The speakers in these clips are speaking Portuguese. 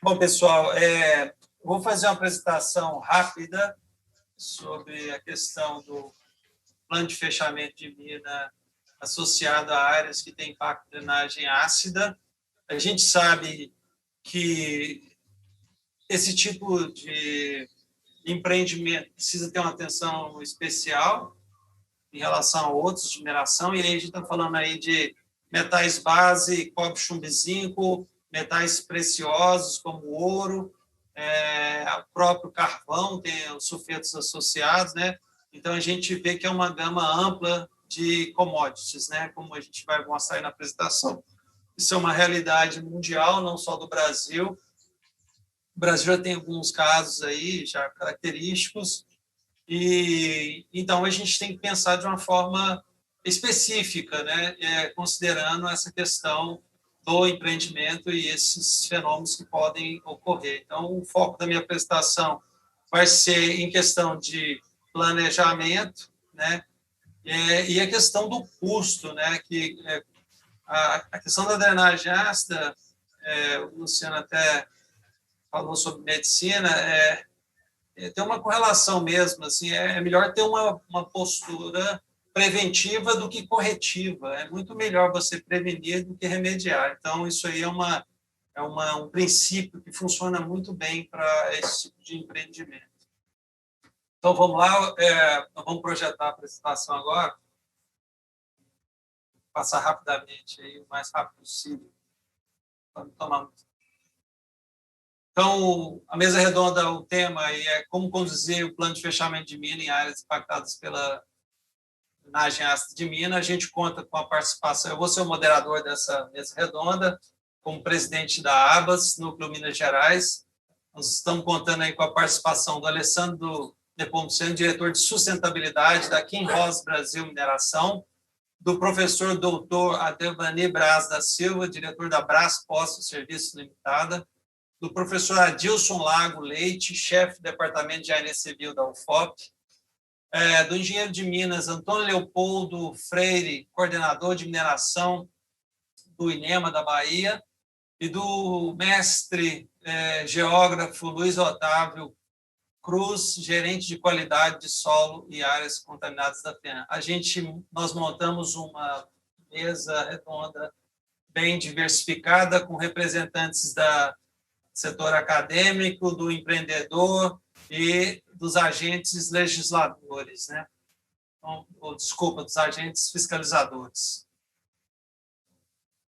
Bom, pessoal, vou fazer uma apresentação rápida sobre a questão do plano de fechamento de mina associado a áreas que têm impacto de drenagem ácida. A gente sabe que esse tipo de empreendimento precisa ter uma atenção especial em relação a outros de mineração, e aí a gente está falando aí de metais base, cobre, chumbo e zinco, metais preciosos como ouro, o próprio carvão tem os sulfetos associados, né? Então a gente vê que é uma gama ampla de commodities, né? Como a gente vai mostrar aí na apresentação. Isso é uma realidade mundial, não só do Brasil. O Brasil já tem alguns casos aí já característicos, e então a gente tem que pensar de uma forma específica, né? Considerando essa questão do empreendimento e esses fenômenos que podem ocorrer. Então, o foco da minha apresentação vai ser em questão de planejamento, né? E a questão do custo, né? Que a questão da drenagem ácida, o Luciano até falou sobre medicina, tem uma correlação mesmo, assim, é melhor ter uma postura preventiva do que corretiva. É muito melhor você prevenir do que remediar. Então, isso aí um princípio que funciona muito bem para esse tipo de empreendimento. Então, vamos lá, nós vamos projetar a apresentação agora. Vou passar rapidamente, aí, o mais rápido possível, para não tomar muito. Então, a mesa redonda, o tema é como conduzir o plano de fechamento de mina em áreas impactadas pela drenagem ácida de mina. A gente conta com a participação, eu vou ser o moderador dessa mesa redonda, como presidente da ABAS, Núcleo Minas Gerais. Nós estamos contando aí com a participação do Alessandro Nepomuceno, diretor de sustentabilidade da Kinross Brasil Mineração, do professor doutor Adevani Braz da Silva, diretor da Braz Poços Serviços Limitada, do professor Adilson Lago Leite, chefe do Departamento de Engenharia Civil da UFOP, do engenheiro de Minas Antônio Leopoldo Freire, coordenador de mineração do INEMA da Bahia, e do mestre geógrafo Luiz Otávio Cruz, gerente de qualidade de solo e áreas contaminadas da FEAM. Nós montamos uma mesa redonda bem diversificada, com representantes do setor acadêmico, do empreendedor e dos agentes legisladores, né? Então, desculpa, dos agentes fiscalizadores.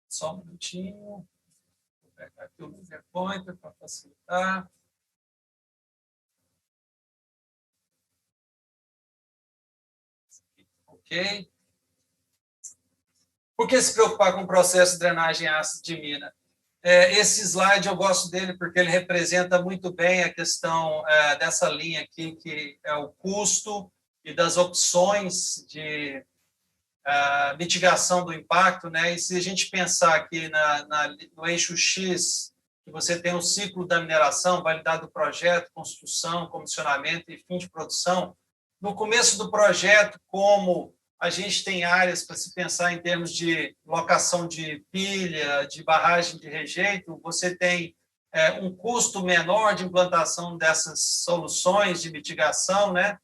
Só um minutinho. Vou pegar aqui o PowerPoint para facilitar. Ok. Por que se preocupar com o processo de drenagem ácida de mina? Esse slide eu gosto dele porque ele representa muito bem a questão dessa linha aqui, que é o custo e das opções de mitigação do impacto, né? E se a gente pensar aqui no eixo X, que você tem o ciclo da mineração, validade do projeto, construção, comissionamento e fim de produção, no começo do projeto, como a gente tem áreas para se pensar em termos de locação de pilha, de barragem de rejeito, você tem um custo menor de implantação dessas soluções de mitigação, né?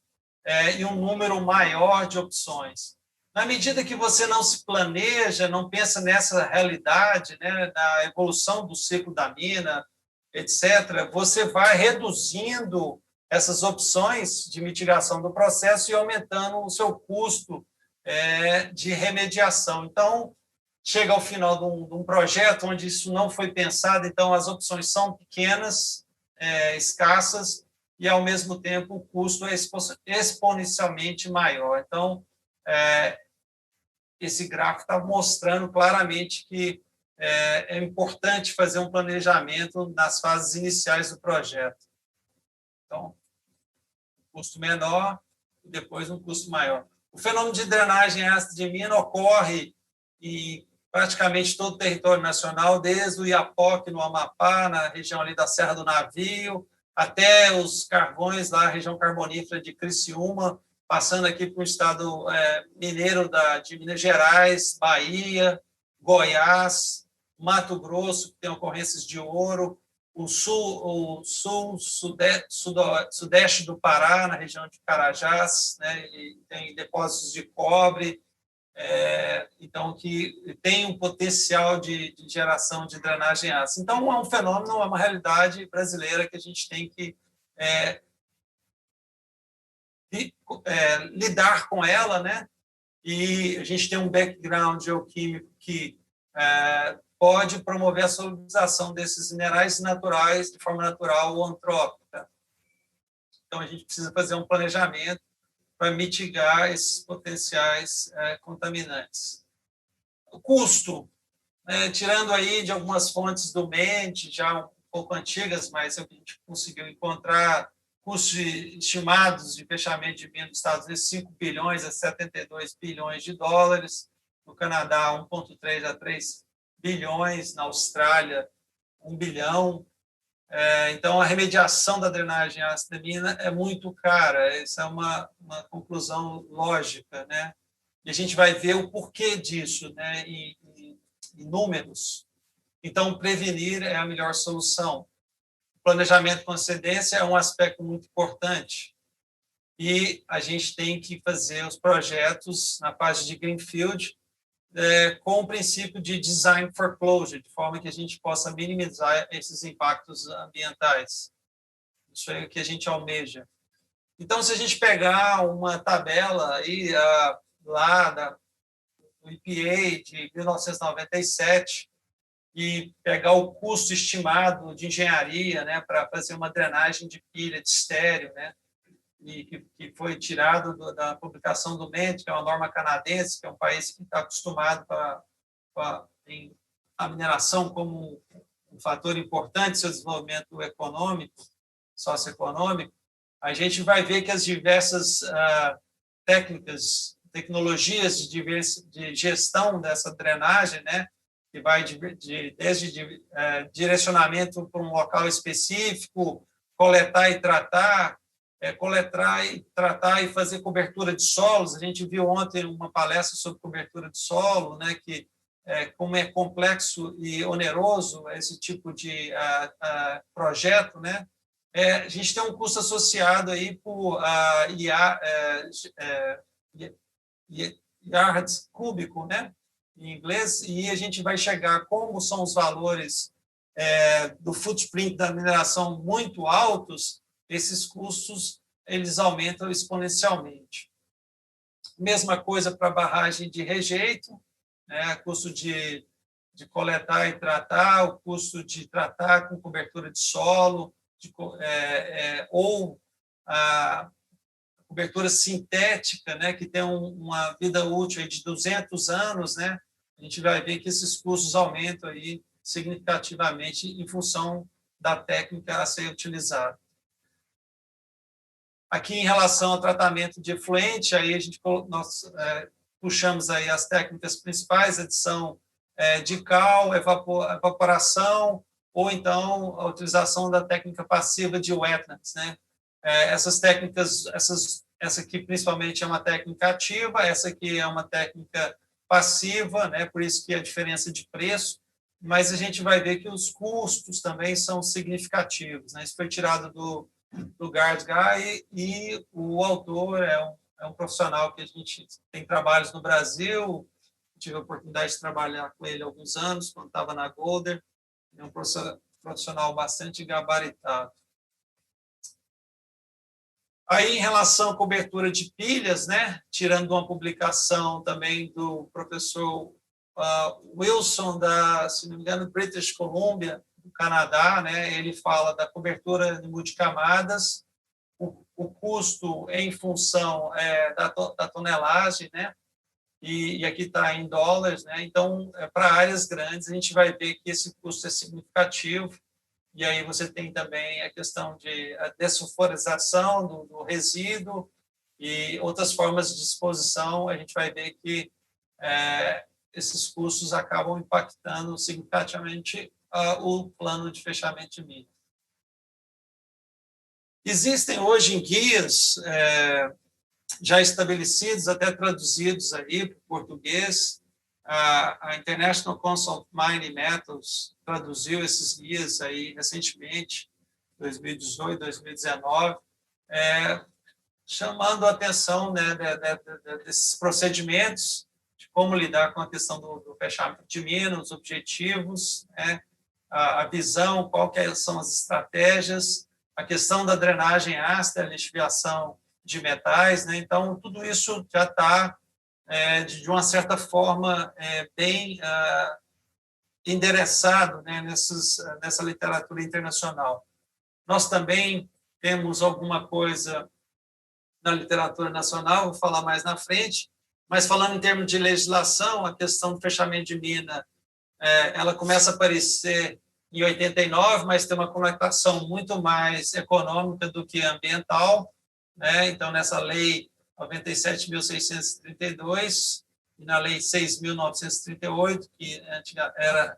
E um número maior de opções. Na medida que você não se planeja, não pensa nessa realidade, né, da evolução do ciclo da mina, etc., você vai reduzindo essas opções de mitigação do processo e aumentando o seu custo de remediação. Então, chega ao final de um projeto onde isso não foi pensado, então as opções são pequenas, escassas, e, ao mesmo tempo, o custo é exponencialmente maior. Então, esse gráfico está mostrando claramente que é importante fazer um planejamento nas fases iniciais do projeto. Então, um custo menor e depois um custo maior. O fenômeno de drenagem ácida de mina ocorre em praticamente todo o território nacional, desde o Iapoque, no Amapá, na região ali da Serra do Navio, até os carvões lá, a região carbonífera de Criciúma, passando aqui para o estado mineiro de Minas Gerais, Bahia, Goiás, Mato Grosso, que tem ocorrências de ouro, sudeste do Pará, na região de Carajás, né? E tem depósitos de cobre, então que tem um potencial de geração de drenagem ácida. Então, é um fenômeno, é uma realidade brasileira que a gente tem que lidar com ela, né? E a gente tem um background geoquímico que pode promover a solubilização desses minerais naturais de forma natural ou antrópica. Então, a gente precisa fazer um planejamento para mitigar esses potenciais contaminantes. O custo, tirando aí de algumas fontes do MENT, já um pouco antigas, mas é o que a gente conseguiu encontrar, custos estimados de fechamento de mina nos Estados Unidos, 5 bilhões a 72 bilhões de dólares, no Canadá, 1,3 a 3 bilhões, na Austrália, 1 bilhão. Então, a remediação da drenagem ácida da mina é muito cara, essa é uma conclusão lógica, né? E a gente vai ver o porquê disso, né, em números. Então, prevenir é a melhor solução. Planejamento com antecedência é um aspecto muito importante. E a gente tem que fazer os projetos na parte de Greenfield com o princípio de design for closure, de forma que a gente possa minimizar esses impactos ambientais. Isso é o que a gente almeja. Então, se a gente pegar uma tabela aí, lá do EPA de 1997, e pegar o custo estimado de engenharia, né, para fazer uma drenagem de pilha de estéreo, né, e que foi tirado da publicação do MENT, que é uma norma canadense, que é um país que está acostumado em a mineração como um fator importante do seu desenvolvimento econômico, socioeconômico. A gente vai ver que as diversas tecnologias de gestão dessa drenagem, né, que vai desde direcionamento para um local específico, coletar e tratar e fazer cobertura de solos. A gente viu ontem uma palestra sobre cobertura de solo, né, que como é complexo e oneroso esse tipo de projeto, né? A gente tem um custo associado aí por yards cúbico, né, em inglês, e a gente vai chegar, como são os valores do footprint da mineração muito altos, esses custos eles aumentam exponencialmente. Mesma coisa para a barragem de rejeito, né, custo de coletar e tratar, o custo de tratar com cobertura de solo, ou a cobertura sintética, né, que tem uma vida útil aí de 200 anos, né, a gente vai ver que esses custos aumentam aí significativamente em função da técnica a ser utilizada. Aqui, em relação ao tratamento de efluente, aí nós puxamos aí as técnicas principais, adição de cal, evaporação, ou então a utilização da técnica passiva de wetlands, né? Essas técnicas, essa aqui principalmente é uma técnica ativa, essa aqui é uma técnica passiva, né? Por isso que a diferença de preço, mas a gente vai ver que os custos também são significativos, né? Isso foi tirado do Gard Guy, e o autor é um profissional que a gente tem trabalhos no Brasil, tive a oportunidade de trabalhar com ele há alguns anos, quando estava na Golder, é um profissional bastante gabaritado. Aí, em relação à cobertura de pilhas, né, tirando uma publicação também do professor Wilson, se não me engano, British Columbia, do Canadá, né, ele fala da cobertura de multicamadas, o custo em função da tonelagem, né, e aqui está em dólares, né, então, para áreas grandes, a gente vai ver que esse custo é significativo. E aí você tem também a questão de dessulfurização do resíduo e outras formas de disposição. A gente vai ver que esses custos acabam impactando significativamente o plano de fechamento de mina. Existem hoje guias já estabelecidos, até traduzidos aí para o português, A International Council of Mining Metals traduziu esses guias aí recentemente, 2018, 2019, chamando a atenção, né, desses procedimentos, de como lidar com a questão do fechamento de minas, os objetivos, né, a visão, são as estratégias, a questão da drenagem ácida, a lixiviação de metais, né? Então, tudo isso já está, de uma certa forma, bem endereçado, né, nessa literatura internacional. Nós também temos alguma coisa na literatura nacional, vou falar mais na frente, mas falando em termos de legislação, a questão do fechamento de mina, ela começa a aparecer em 89, mas tem uma conotação muito mais econômica do que ambiental, né? Então, nessa lei 97.632 e na lei 6.938, que era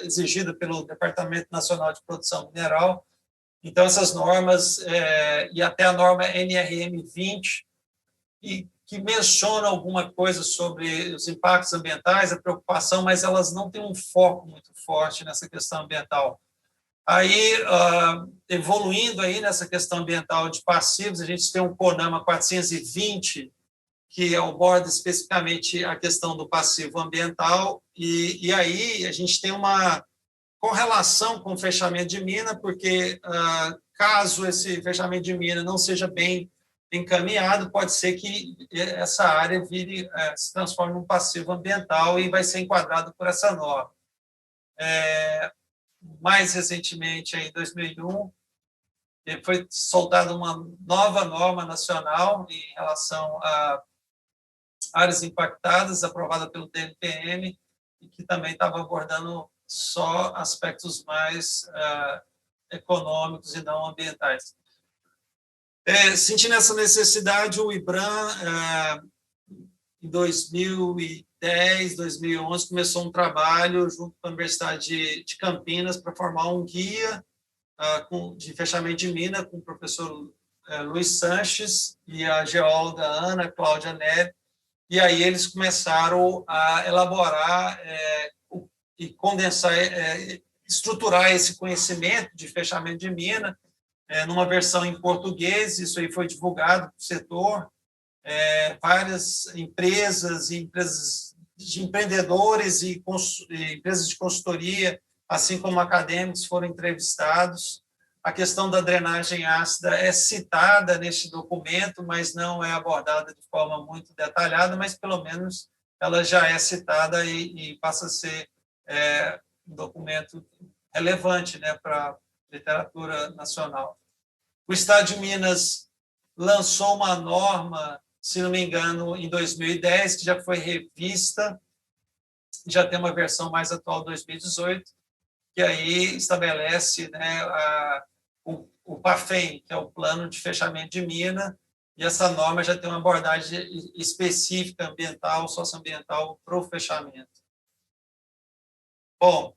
exigida pelo Departamento Nacional de Produção Mineral. Então, essas normas, e até a norma NRM 20, que menciona alguma coisa sobre os impactos ambientais, a preocupação, mas elas não têm um foco muito forte nessa questão ambiental. Aí, evoluindo aí nessa questão ambiental de passivos, a gente tem um CONAMA 420, que aborda especificamente a questão do passivo ambiental, e aí a gente tem uma correlação com o fechamento de mina, porque caso esse fechamento de mina não seja bem encaminhado, pode ser que essa área se transforme em um passivo ambiental e vai ser enquadrado por essa norma. Mais recentemente, em 2001, foi soltada uma nova norma nacional em relação a áreas impactadas, aprovada pelo DNPM, e que também estava abordando só aspectos mais econômicos e não ambientais. Sentindo essa necessidade, o IBRAM, em 2010, 2011, começou um trabalho junto com a Universidade de Campinas para formar um guia de fechamento de mina com o professor Luiz Sanches e a geóloga Ana Cláudia Neri, e aí eles começaram a elaborar e condensar, estruturar esse conhecimento de fechamento de mina numa versão em português. Isso aí foi divulgado para o setor. Várias empresas de empreendedores e empresas de consultoria, assim como acadêmicos, foram entrevistados. A questão da drenagem ácida é citada neste documento, mas não é abordada de forma muito detalhada, mas pelo menos ela já é citada e passa a ser um documento relevante, né, para a literatura nacional. O Estado de Minas lançou uma norma, se não me engano, em 2010, que já foi revista, já tem uma versão mais atual, 2018, que aí estabelece, né, o PAFEM, que é o Plano de Fechamento de Mina, e essa norma já tem uma abordagem específica ambiental, socioambiental para o fechamento. Bom,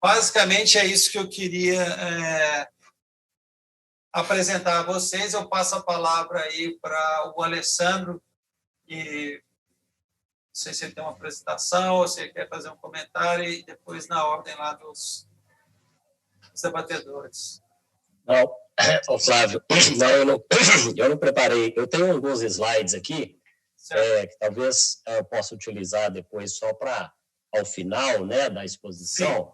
basicamente é isso que eu queria apresentar a vocês. Eu passo a palavra aí para o Alessandro, e não sei se ele tem uma apresentação ou se ele quer fazer um comentário, e depois na ordem lá dos debatedores. Não, Flávio, eu não preparei. Eu tenho alguns slides aqui, que talvez eu possa utilizar depois só para, ao final, né, da exposição,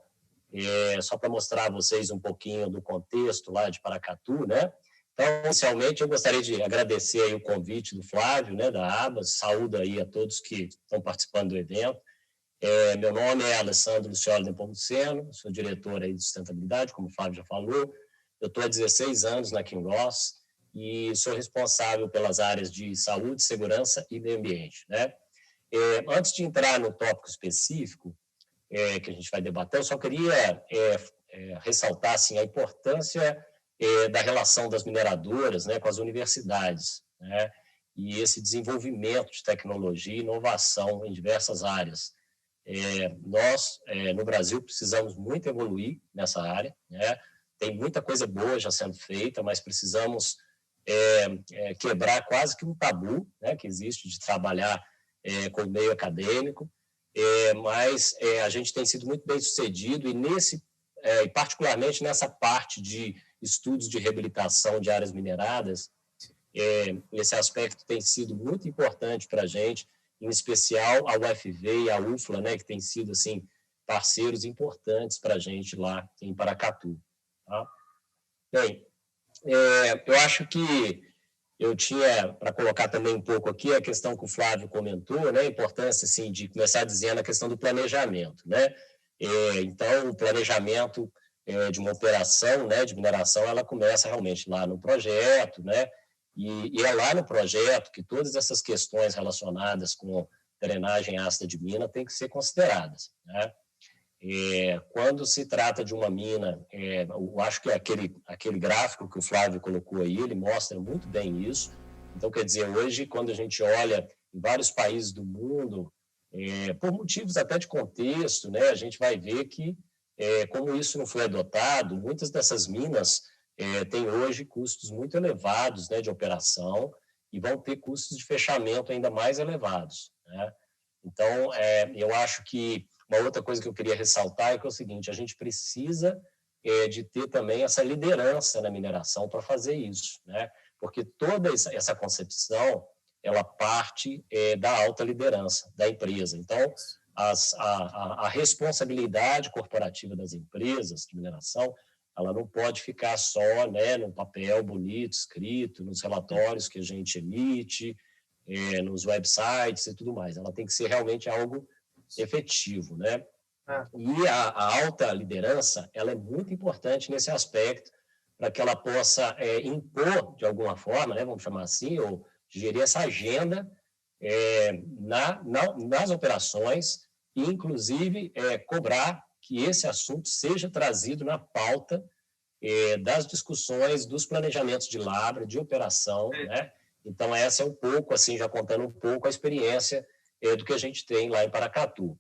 só para mostrar a vocês um pouquinho do contexto lá de Paracatu, né? Então, inicialmente, eu gostaria de agradecer aí o convite do Flávio, né, da ABAS, saúdo aí a todos que estão participando do evento. Meu nome é Alessandro Lucioli Nepomuceno, sou diretor aí de sustentabilidade, como o Flávio já falou. Eu estou há 16 anos na Kinross e sou responsável pelas áreas de saúde, segurança e meio ambiente, né? Antes de entrar no tópico específico que a gente vai debater, eu só queria ressaltar assim, a importância da relação das mineradoras, né, com as universidades, né, e esse desenvolvimento de tecnologia e inovação em diversas áreas. Nós, no Brasil, precisamos muito evoluir nessa área, né? Tem muita coisa boa já sendo feita, mas precisamos quebrar quase que um tabu, né, que existe de trabalhar com o meio acadêmico, mas a gente tem sido muito bem sucedido e particularmente nessa parte de estudos de reabilitação de áreas mineradas. Esse aspecto tem sido muito importante para a gente, em especial a UFV e a UFLA, né, que têm sido assim, parceiros importantes para a gente lá em Paracatu. Tá? Bem, eu acho que eu tinha, para colocar também um pouco aqui, a questão que o Flávio comentou, né, a importância assim, de começar dizendo a questão do planejamento. Né? Então, o planejamento de uma operação, né, de mineração, ela começa realmente lá no projeto, né? E é lá no projeto que todas essas questões relacionadas com drenagem ácida de mina têm que ser consideradas. Né? Quando se trata de uma mina, eu acho que aquele gráfico que o Flávio colocou aí, ele mostra muito bem isso. Então, quer dizer, hoje, quando a gente olha em vários países do mundo, por motivos até de contexto, né, a gente vai ver que, como isso não foi adotado, muitas dessas minas têm hoje custos muito elevados, né, de operação e vão ter custos de fechamento ainda mais elevados. Né? Então, eu acho que uma outra coisa que eu queria ressaltar é que é o seguinte, a gente precisa de ter também essa liderança na mineração para fazer isso, né? Porque toda essa concepção, ela parte da alta liderança da empresa. Então, a responsabilidade corporativa das empresas de mineração, ela não pode ficar só, né, no papel bonito, escrito, nos relatórios que a gente emite, nos websites e tudo mais. Ela tem que ser realmente algo efetivo, né? E a alta liderança, ela é muito importante nesse aspecto, para que ela possa impor, de alguma forma, né, vamos chamar assim, ou gerir essa agenda nas operações e, inclusive, cobrar que esse assunto seja trazido na pauta das discussões, dos planejamentos de lavra, de operação, né? Então, essa é um pouco, assim, já contando um pouco a experiência do que a gente tem lá em Paracatu.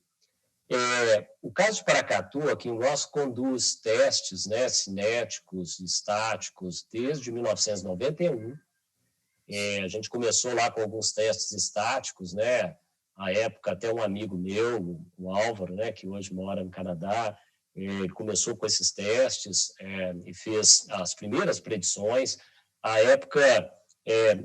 O caso de Paracatu, aqui nós conduz testes, né, cinéticos, estáticos, desde 1991. A gente começou lá com alguns testes estáticos, né? À época, até um amigo meu, o Álvaro, né, que hoje mora no Canadá, ele começou com esses testes e fez as primeiras predições. À época,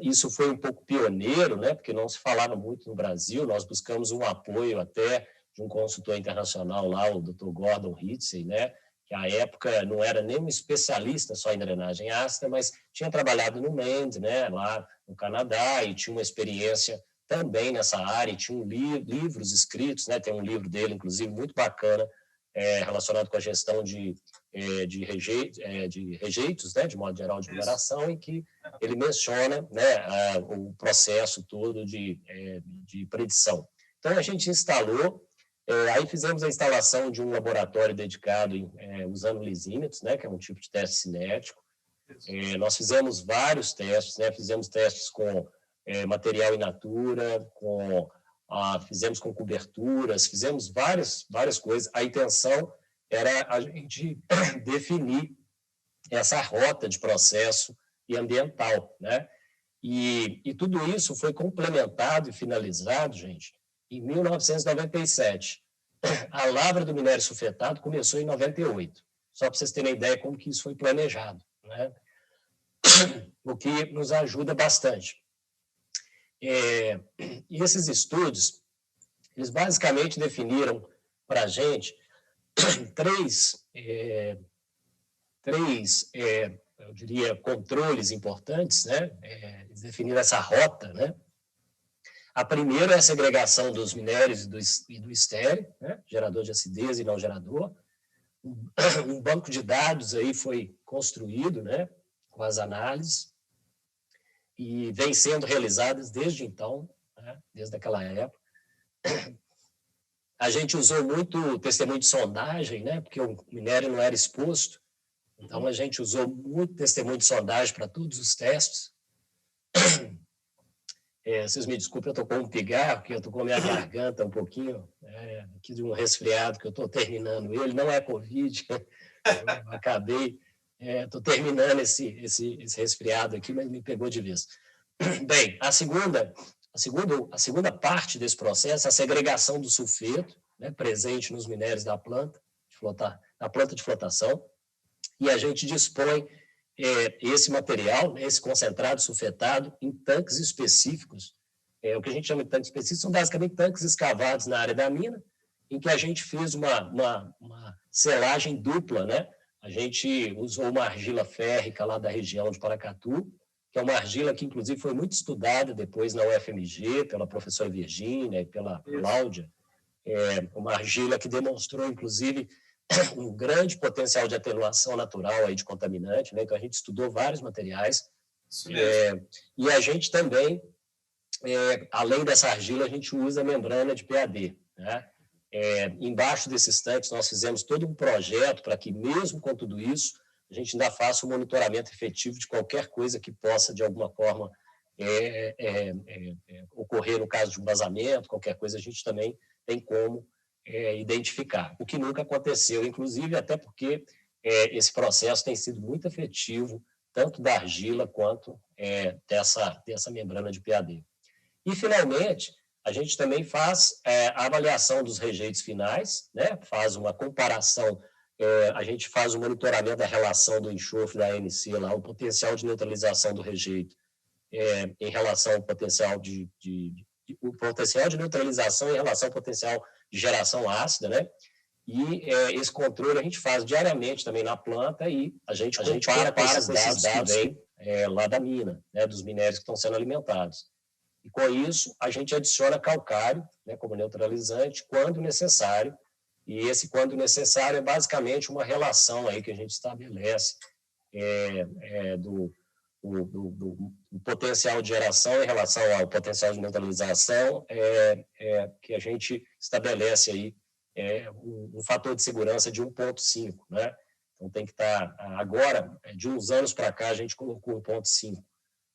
isso foi um pouco pioneiro, né, porque não se falava muito no Brasil. Nós buscamos um apoio até de um consultor internacional lá, o Dr. Gordon Hitsey, né, que à época não era nem um especialista só em drenagem ácida, mas tinha trabalhado no MEND, né, lá no Canadá, e tinha uma experiência também nessa área, e tinha livros escritos, né, tem um livro dele, inclusive, muito bacana, relacionado com a gestão de rejeitos, né, de modo geral, de mineração, em que ele menciona, né, o processo todo de predição. Então, a gente instalou, aí fizemos a instalação de um laboratório dedicado usando lisímetros, né, que é um tipo de teste cinético. Nós fizemos vários testes, né, fizemos testes com material in natura, fizemos com coberturas, fizemos várias coisas. A intenção era a gente definir essa rota de processo e ambiental, né? E tudo isso foi complementado e finalizado, gente, em 1997. A lavra do minério sulfetado começou em 98, só para vocês terem ideia como que isso foi planejado, né? O que nos ajuda bastante. E esses estudos, eles basicamente definiram para a gente três, eu diria, controles importantes, né? Eles definiram essa rota, né? A primeira é a segregação dos minérios e do estéreo, né? Gerador de acidez e não gerador. Um banco de dados aí foi construído, né? Com as análises, e vem sendo realizadas desde então, né? Desde aquela época. A gente usou muito testemunho de sondagem, né? Porque o minério não era exposto, então a gente usou muito testemunho de sondagem para todos os testes. Vocês me desculpem, eu estou com um pigarro, porque eu estou com a minha garganta um pouquinho, aqui de um resfriado que eu estou terminando. Ele não é Covid, eu acabei, estou terminando esse resfriado aqui, mas me pegou de vez. Bem, a segunda A segunda parte desse processo é a segregação do sulfeto, né, presente nos minérios da planta de flotação, e a gente dispõe esse material, né, esse concentrado sulfetado, em tanques específicos. O que a gente chama de tanques específicos são basicamente tanques escavados na área da mina, em que a gente fez uma selagem dupla, né? A gente usou uma argila férrica lá da região de Paracatu, que é uma argila que, inclusive, foi muito estudada depois na UFMG, pela professora Virgínia e pela Cláudia. Uma argila que demonstrou, inclusive, um grande potencial de atenuação natural aí de contaminante, né? Então, a gente estudou vários materiais. E a gente também, além dessa argila, a gente usa a membrana de PAD, né? Embaixo desses tanques, nós fizemos todo um projeto para que, mesmo com tudo isso, a gente ainda faça um monitoramento efetivo de qualquer coisa que possa, de alguma forma, ocorrer no caso de um vazamento, qualquer coisa a gente também tem como identificar. O que nunca aconteceu, inclusive, até porque esse processo tem sido muito efetivo, tanto da argila quanto dessa membrana de PAD. E, finalmente, a gente também faz a avaliação dos rejeitos finais, né? Faz uma comparação, a gente faz o monitoramento da relação do enxofre da ANC, lá, o potencial de neutralização do rejeito em relação ao potencial o potencial de neutralização em relação ao potencial de geração ácida, né? E esse controle a gente faz diariamente também na planta e a gente compara com esses dados que vêm lá da mina, né? Dos minérios que estão sendo alimentados. E, com isso, a gente adiciona calcário, né, como neutralizante, quando necessário. E esse quando necessário é basicamente uma relação aí que a gente estabelece do potencial de geração em relação ao potencial de neutralização, que a gente estabelece aí um fator de segurança de 1,5, né? Então, tem que estar... Agora, de uns anos para cá, a gente colocou 1,5.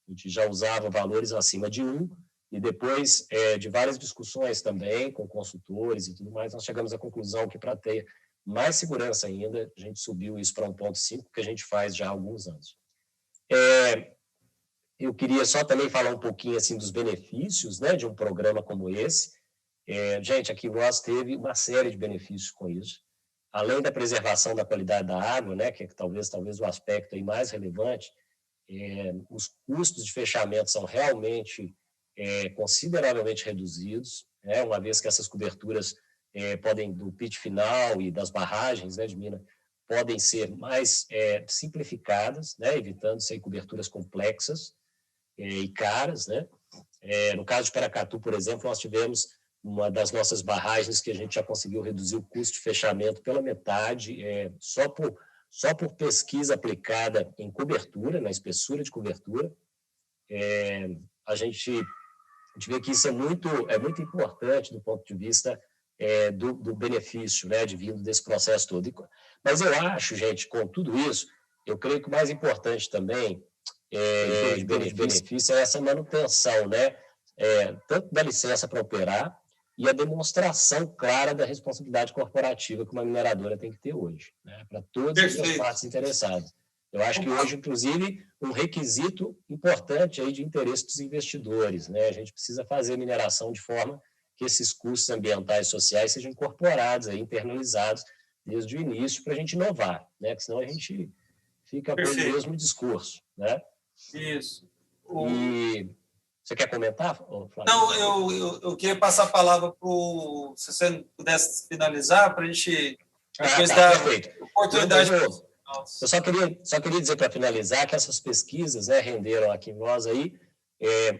A gente já usava valores acima de 1, e depois de várias discussões também com consultores e tudo mais, nós chegamos à conclusão que, para ter mais segurança ainda, a gente subiu isso para 1,5, que a gente faz já há alguns anos. Eu queria só também falar um pouquinho assim, dos benefícios, né, de um programa como esse. Gente, a Quimós teve uma série de benefícios com isso. Além da preservação da qualidade da água, né, que é talvez o aspecto aí mais relevante, os custos de fechamento são realmente consideravelmente reduzidos, né, uma vez que essas coberturas podem, do pit final e das barragens, né, de mina, podem ser mais simplificadas, né, evitando-se coberturas complexas e caras, né. No caso de Paracatu, por exemplo, nós tivemos uma das nossas barragens que a gente já conseguiu reduzir o custo de fechamento pela metade, só por pesquisa aplicada em cobertura, na espessura de cobertura. A gente vê que isso é muito importante do ponto de vista do benefício, né, advindo desse processo todo. Mas eu acho, gente, com tudo isso, eu creio que o mais importante também de benefício é essa manutenção, né, tanto da licença para operar e a demonstração clara da responsabilidade corporativa que uma mineradora tem que ter hoje, né, para todas as partes interessadas. Eu acho que hoje, inclusive, um requisito importante aí de interesse dos investidores, né? A gente precisa fazer mineração de forma que esses custos ambientais e sociais sejam incorporados, aí, internalizados desde o início para a gente inovar, né? Porque senão a gente fica com o mesmo discurso, né? Isso. E você quer comentar, Flávio? Não, eu queria passar a palavra para o... Se você pudesse finalizar, para a gente depois dar oportunidade... Eu só queria dizer, para finalizar, que essas pesquisas, né, renderam aqui em nós aí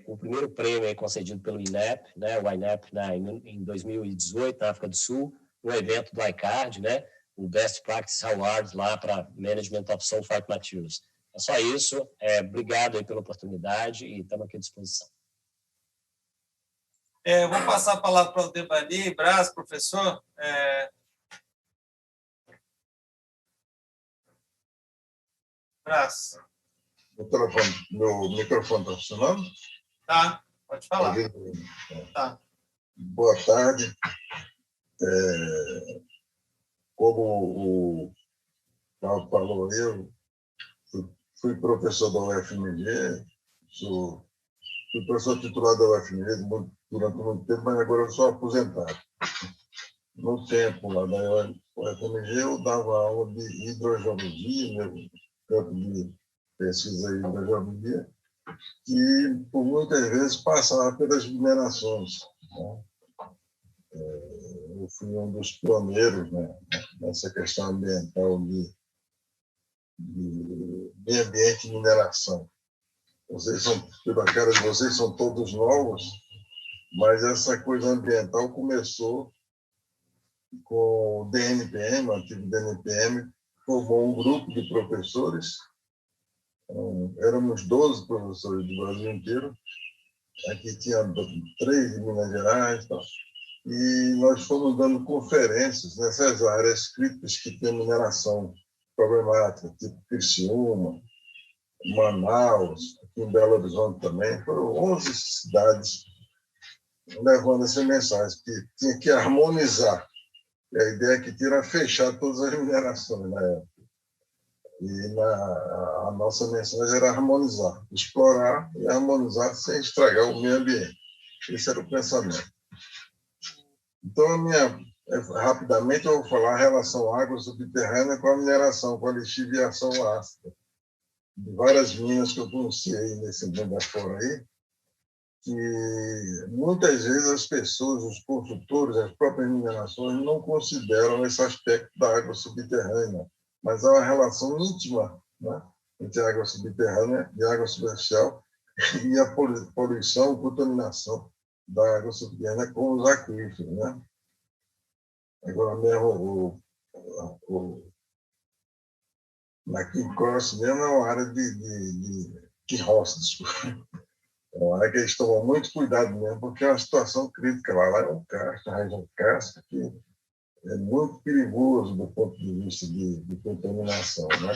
o primeiro prêmio aí concedido pelo INEP, né, o INEP, em 2018, na África do Sul, no evento do ICARD, né, o Best Practice Award lá para Management of Sulfite Materials. É só isso. Obrigado aí pela oportunidade e estamos aqui à disposição. Vou passar a palavra para o Debani Braz, professor. Braz. Meu microfone está funcionando? Tá, pode falar. Tá. Boa tarde. Como o Paulo falou, eu fui professor da UFMG, sou fui professor titular da UFMG durante muito tempo, mas agora eu sou aposentado. No tempo lá da UFMG, eu dava aula de hidrogeologia, meu campo de pesquisa em hidrogeologia, que por muitas vezes passava pelas minerações, né? Eu fui um dos pioneiros, né, nessa questão ambiental de meio ambiente e mineração. Vocês são, pela cara de vocês, são todos novos, mas essa coisa ambiental começou com o DNPM, o antigo DNPM, formou um grupo de professores, éramos 12 professores do Brasil inteiro, aqui tinha 3 de Minas Gerais, tal, e nós fomos dando conferências nessas áreas críticas que tem mineração problemática, tipo Criciúma, Manaus, aqui em Belo Horizonte também. Foram 11 cidades levando essa mensagem, que tinha que harmonizar. E a ideia que tinha era fechar todas as minerações na época. E a nossa mensagem era harmonizar, explorar e harmonizar sem estragar o meio ambiente. Esse era o pensamento. Então, rapidamente, eu vou falar a relação água subterrânea com a mineração, com a lixiviação ácida. De várias minas que eu conheci aí nesse mundo afora aí, que muitas vezes as pessoas, os construtores, as próprias minerações não consideram esse aspecto da água subterrânea, mas há uma relação íntima, né, entre a água subterrânea e a água superficial e a poluição, contaminação da água subterrânea com os aquíferos, né? Agora mesmo, na King Cross mesmo é uma área de King Ross, desculpa. É uma área que eles tomam muito cuidado mesmo, porque é uma situação crítica lá. Lá é um casco, uma região casca, que é muito perigoso do ponto de vista de contaminação, né?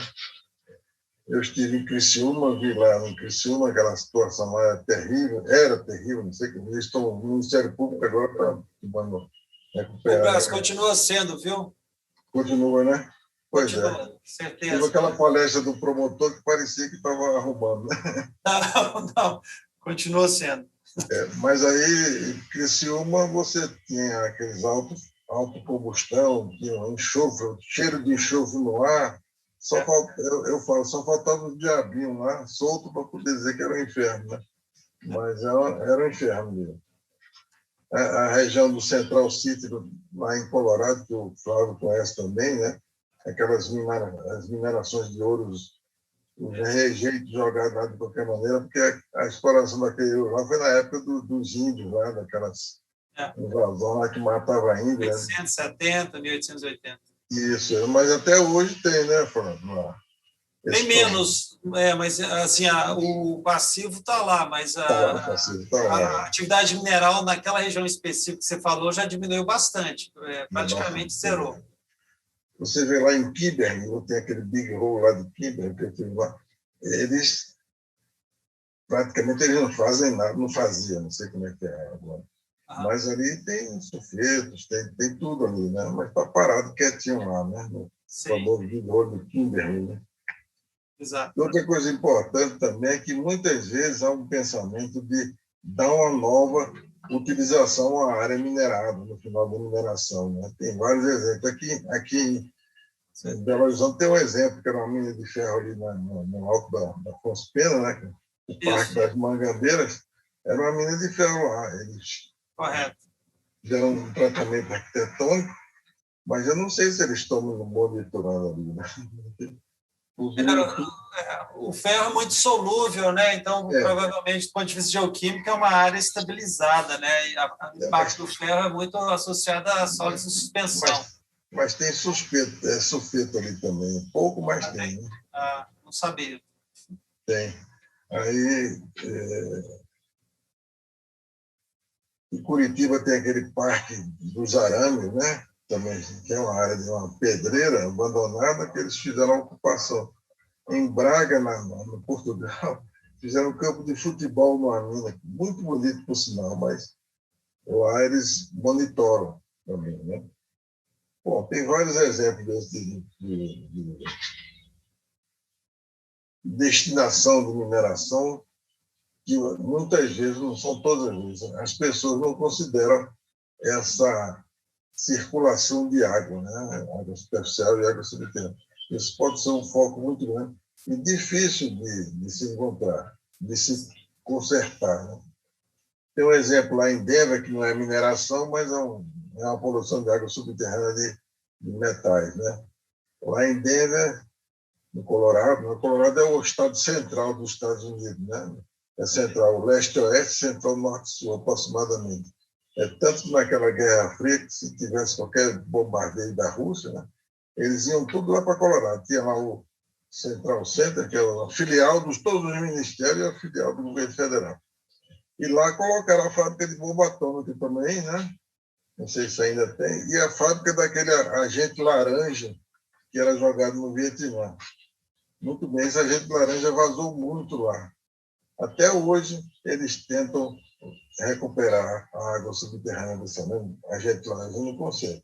Eu estive em Criciúma, vi lá em Criciúma, aquela situação lá era terrível, não sei como eles estão, o Ministério Público agora está recuperar. Mas continua sendo, viu? Continua, né? Pois continua, é. certeza. Teve aquela palestra do promotor que parecia que estava arrumando, né? Não, continua sendo. Mas aí, em Criciúma, você tinha aqueles autocombustão, tinha um enxofre, cheiro de enxofre no ar. Eu falo, só faltava o diabinho lá, solto, para poder dizer que era um inferno, né? Mas era um inferno mesmo. A região do Central City, lá em Colorado, que o Flávio conhece também, né? Aquelas as minerações de ouros, os rejeitos jogados lá de qualquer maneira, porque a exploração daquele ouro lá foi na época dos índios, lá, daquelas invasões lá que matava índios. 1870, 1880. Isso, mas até hoje tem, né, Flávio? Tem menos, mas assim, o passivo está lá, mas a atividade mineral naquela região específica que você falou já diminuiu bastante, praticamente zerou. Você vê lá em Kiber, tem aquele Big Hole lá de Kiber, que eu tive lá, eles praticamente não fazem nada, não faziam, não sei como é que é agora. Mas ali tem sulfetos, tem tudo ali, né? Mas está parado quietinho lá, né? No famoso Big Hole de Kiber, né? Exato. Outra coisa importante também é que muitas vezes há um pensamento de dar uma nova utilização à área minerada no final da mineração, né? Tem vários exemplos. Aqui em Belo Horizonte tem um exemplo, que era uma mina de ferro ali no alto da Afonso Pena, né? O Parque das Mangabeiras, era uma mina de ferro lá. Eles fizeram um tratamento arquitetônico, mas eu não sei se eles estão monitorando ali, né? O ferro é muito solúvel, né? Então, provavelmente, do ponto de vista geoquímico, é uma área estabilizada, né? E o impacto do ferro é muito associado a sólidos de suspensão. Mas tem sulfeto ali também. Pouco, mas tem. Né? Não sabia. Tem. Aí, em Curitiba tem aquele Parque dos Arames, né? Também, que é uma área de uma pedreira abandonada, que eles fizeram a ocupação. Em Braga, no Portugal, fizeram um campo de futebol numa mina, muito bonito, por sinal, mas lá eles monitoram também, né? Bom, tem vários exemplos de destinação de mineração que muitas vezes, não são todas as vezes, as pessoas não consideram essa circulação de água, né? Água superficial e água subterrânea. Isso pode ser um foco muito grande e difícil de se encontrar, de se consertar. Né? Tem um exemplo lá em Denver, que não é mineração, mas é uma poluição de água subterrânea de metais. Né? Lá em Denver, no Colorado é o estado central dos Estados Unidos. Né? É central leste-oeste, central norte-sul, aproximadamente. Tanto que naquela Guerra Fria, que se tivesse qualquer bombardeio da Rússia, né, eles iam tudo lá para Colorado. Tinha lá o Central Center, que é a filial de todos os ministérios e a filial do governo federal. E lá colocaram a fábrica de bomba atômica também, né? Não sei se ainda tem, e a fábrica daquele agente laranja que era jogado no Vietnã. Muito bem, esse agente laranja vazou muito lá. Até hoje, eles tentam recuperar a água subterrânea dessa agente laranja, não consegue.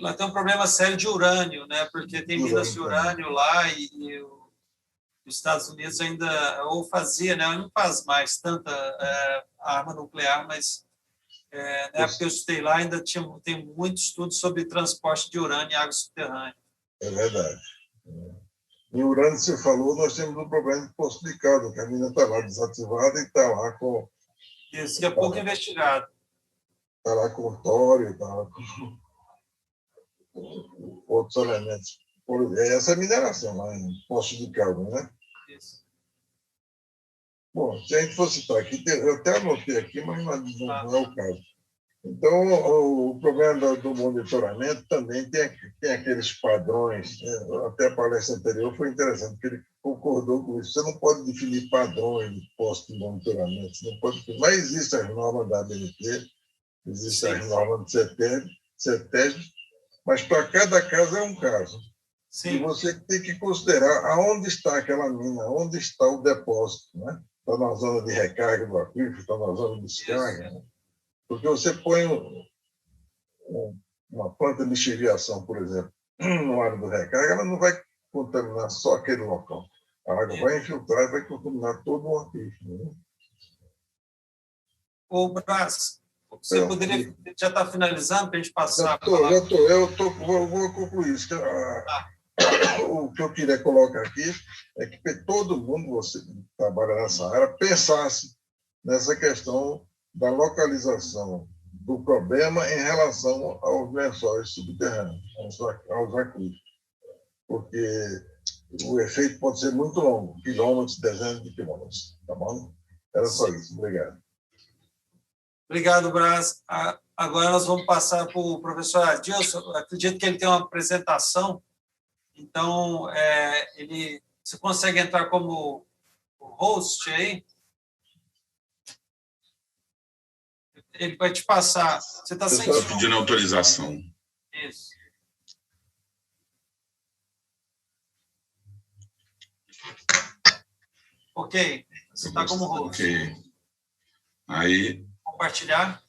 Lá tem um problema sério de urânio, né? Porque tem minas de urânio lá e os Estados Unidos ainda ou fazia, né? Não faz mais tanta arma nuclear, mas na época que eu estudei lá ainda tem muito estudo sobre transporte de urânio em água subterrânea. É verdade. Em urânio, você falou, nós temos um problema de Poço de Caldas, que a mina está lá desativada e está lá com... Isso que é pouco investigado. Está lá com o tório, está lá com outros elementos. Essa é a mineração lá em Poço de Caldas, né? Isso. Bom, se a gente for citar aqui, eu até anotei aqui, mas não é o caso. Então, o problema do monitoramento também tem aqueles padrões. Né? Até a palestra anterior foi interessante, porque ele concordou com isso. Você não pode definir padrões de posto de monitoramento, você não pode definir. Mas existem as normas da ABNT, existem as normas do CETESB, mas para cada caso é um caso. Sim. E você tem que considerar aonde está aquela mina, onde está o depósito. Né? Está na zona de recarga do aquífero, está na zona de descarga. Né? Porque você põe uma planta de lixiviação, por exemplo, no área do recarga, ela não vai contaminar só aquele local. A água vai infiltrar e vai contaminar todo o aquífero. Né? Ô, Brás, você poderia já estar finalizando para a gente passar? Já estou. Vou concluir isso. O que eu queria colocar aqui é que todo mundo, você que trabalha nessa área, pensasse nessa questão da localização do problema em relação aos lençóis subterrâneos, aos aquíferos. Porque o efeito pode ser muito longo, quilômetros, dezenas de quilômetros. Tá bom? Era só isso. Obrigado. Obrigado, Brás. Agora nós vamos passar para o professor Adilson. Acredito que ele tem uma apresentação. Então, você consegue entrar como host aí? Ele vai te passar. Você está sem som. Pedindo autorização. Isso. Ok. Você está como host. Ok. Aí. Compartilhar.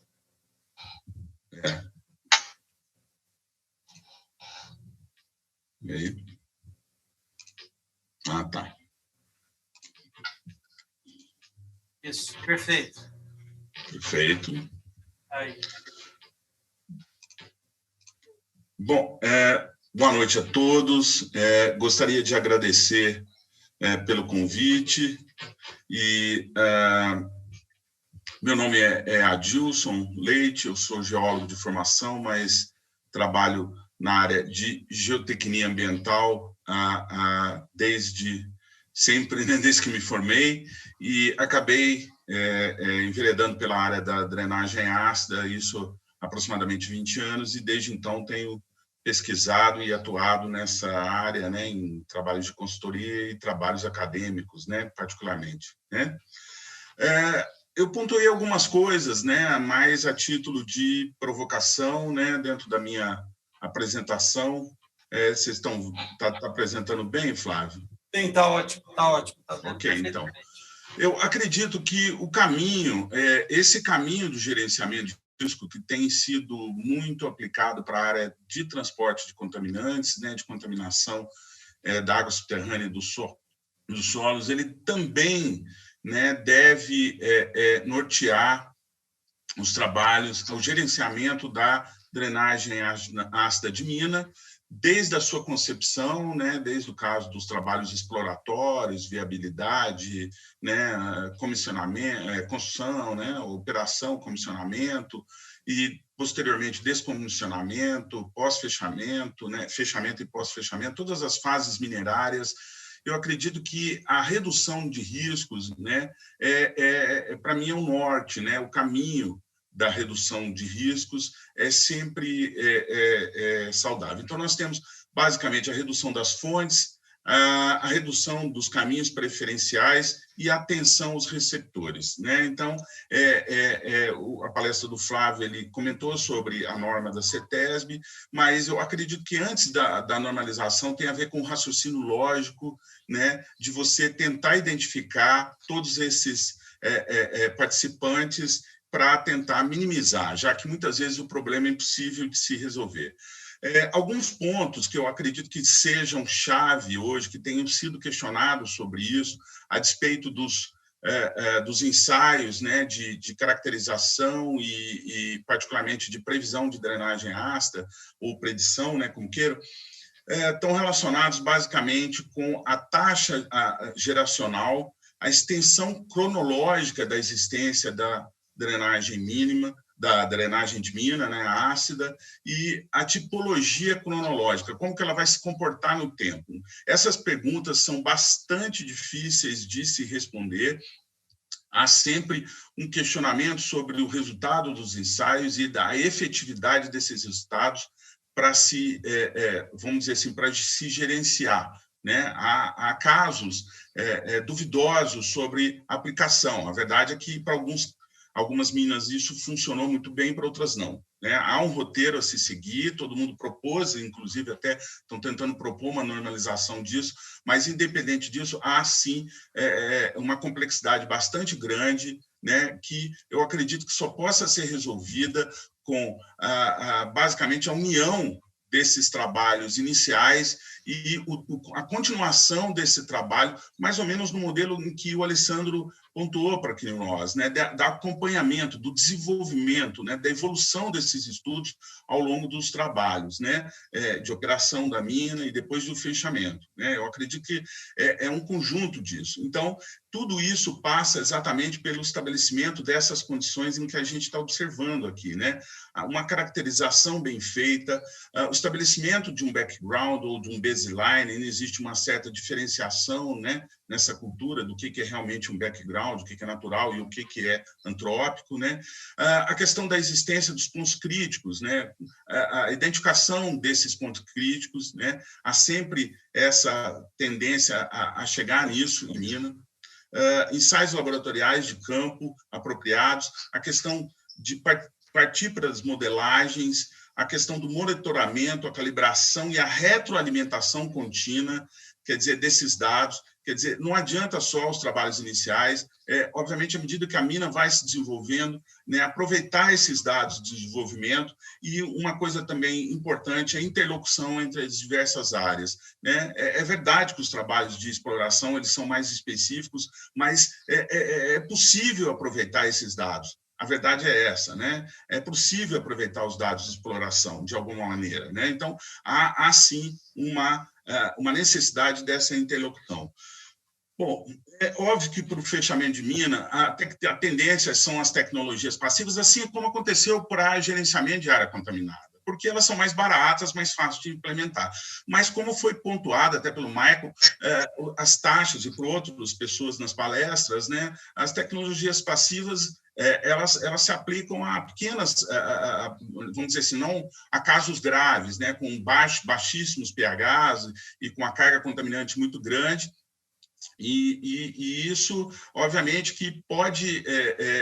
E aí? Ah, tá. Isso, perfeito. Perfeito. Aí. Bom, boa noite a todos. Gostaria de agradecer pelo convite. E meu nome é Adilson Leite, eu sou geólogo de formação, mas trabalho na área de geotecnia ambiental desde sempre, desde que me formei, e acabei enveredando pela área da drenagem ácida, isso há aproximadamente 20 anos, e desde então tenho pesquisado e atuado nessa área, né, em trabalhos de consultoria e trabalhos acadêmicos, né, particularmente. Né? Eu pontuei algumas coisas, né, mais a título de provocação, né, dentro da minha apresentação. Vocês estão apresentando bem, Flávio? Sim, está ótimo, está ótimo. Tá ok, então. Eu acredito que o caminho, esse caminho do gerenciamento de risco, que tem sido muito aplicado para a área de transporte de contaminantes, né, de contaminação da água subterrânea e dos solos, ele também né, deve nortear os trabalhos, o gerenciamento da drenagem ácida de mina, desde a sua concepção, né, desde o caso dos trabalhos exploratórios, viabilidade, né, comissionamento, construção, né, operação, comissionamento, e posteriormente descomissionamento, pós-fechamento, né, fechamento e pós-fechamento, todas as fases minerárias. Eu acredito que a redução de riscos, né, para mim, é o norte, né, o caminho da redução de riscos é sempre saudável. Então, nós temos, basicamente, a redução das fontes, a redução dos caminhos preferenciais e a atenção aos receptores, né? Então, a palestra do Flávio, ele comentou sobre a norma da CETESB, mas eu acredito que antes da normalização tem a ver com o raciocínio lógico, né, de você tentar identificar todos esses participantes para tentar minimizar, já que muitas vezes o problema é impossível de se resolver. Alguns pontos que eu acredito que sejam chave hoje, que tenham sido questionados sobre isso, a despeito dos ensaios, né, de caracterização e particularmente de previsão de drenagem ácida, ou predição, né, como queiram, estão relacionados basicamente com a taxa geracional, a extensão cronológica da existência da drenagem mínima, da drenagem de mina, né, ácida, e a tipologia cronológica, como que ela vai se comportar no tempo. Essas perguntas são bastante difíceis de se responder. Há sempre um questionamento sobre o resultado dos ensaios e da efetividade desses resultados para se, vamos dizer assim, para se gerenciar, né? Há casos duvidosos sobre a aplicação. A verdade é que, para algumas minas isso funcionou muito bem, para outras não, né? Há um roteiro a se seguir, todo mundo propôs, inclusive até estão tentando propor uma normalização disso, mas, independente disso, há, sim, uma complexidade bastante grande, né, que eu acredito que só possa ser resolvida com, basicamente, a união desses trabalhos iniciais e a continuação desse trabalho, mais ou menos no modelo em que o Alessandro pontuou para que nós, né, do acompanhamento, do desenvolvimento, né, da evolução desses estudos ao longo dos trabalhos, né, de operação da mina e depois do fechamento, né? Eu acredito que é um conjunto disso. Então, tudo isso passa exatamente pelo estabelecimento dessas condições em que a gente está observando aqui, né? Uma caracterização bem feita, o estabelecimento de um background ou de um baseline, existe uma certa diferenciação, né, nessa cultura do que é realmente um background, o que é natural e o que é antrópico, né? A questão da existência dos pontos críticos, né? A identificação desses pontos críticos, né? Há sempre essa tendência a chegar nisso em mina. Ensaios laboratoriais de campo apropriados, a questão de partir para as modelagens, a questão do monitoramento, a calibração e a retroalimentação contínua, quer dizer, desses dados. Quer dizer, não adianta só os trabalhos iniciais, obviamente, à medida que a mina vai se desenvolvendo, né, aproveitar esses dados de desenvolvimento, e uma coisa também importante é a interlocução entre as diversas áreas, né? É verdade que os trabalhos de exploração eles são mais específicos, mas é possível aproveitar esses dados. A verdade é essa, né? É possível aproveitar os dados de exploração de alguma maneira, né? Então, há sim uma necessidade dessa interlocução. Bom, é óbvio que para o fechamento de mina, a tendência são as tecnologias passivas, assim como aconteceu para gerenciamento de área contaminada, porque elas são mais baratas, mais fáceis de implementar. Mas, como foi pontuado até pelo Michael, as taxas, e por outras pessoas nas palestras, né, as tecnologias passivas elas se aplicam a pequenas, vamos dizer assim, não a casos graves, né, com baixíssimos pHs e com a carga contaminante muito grande, e isso, obviamente, que pode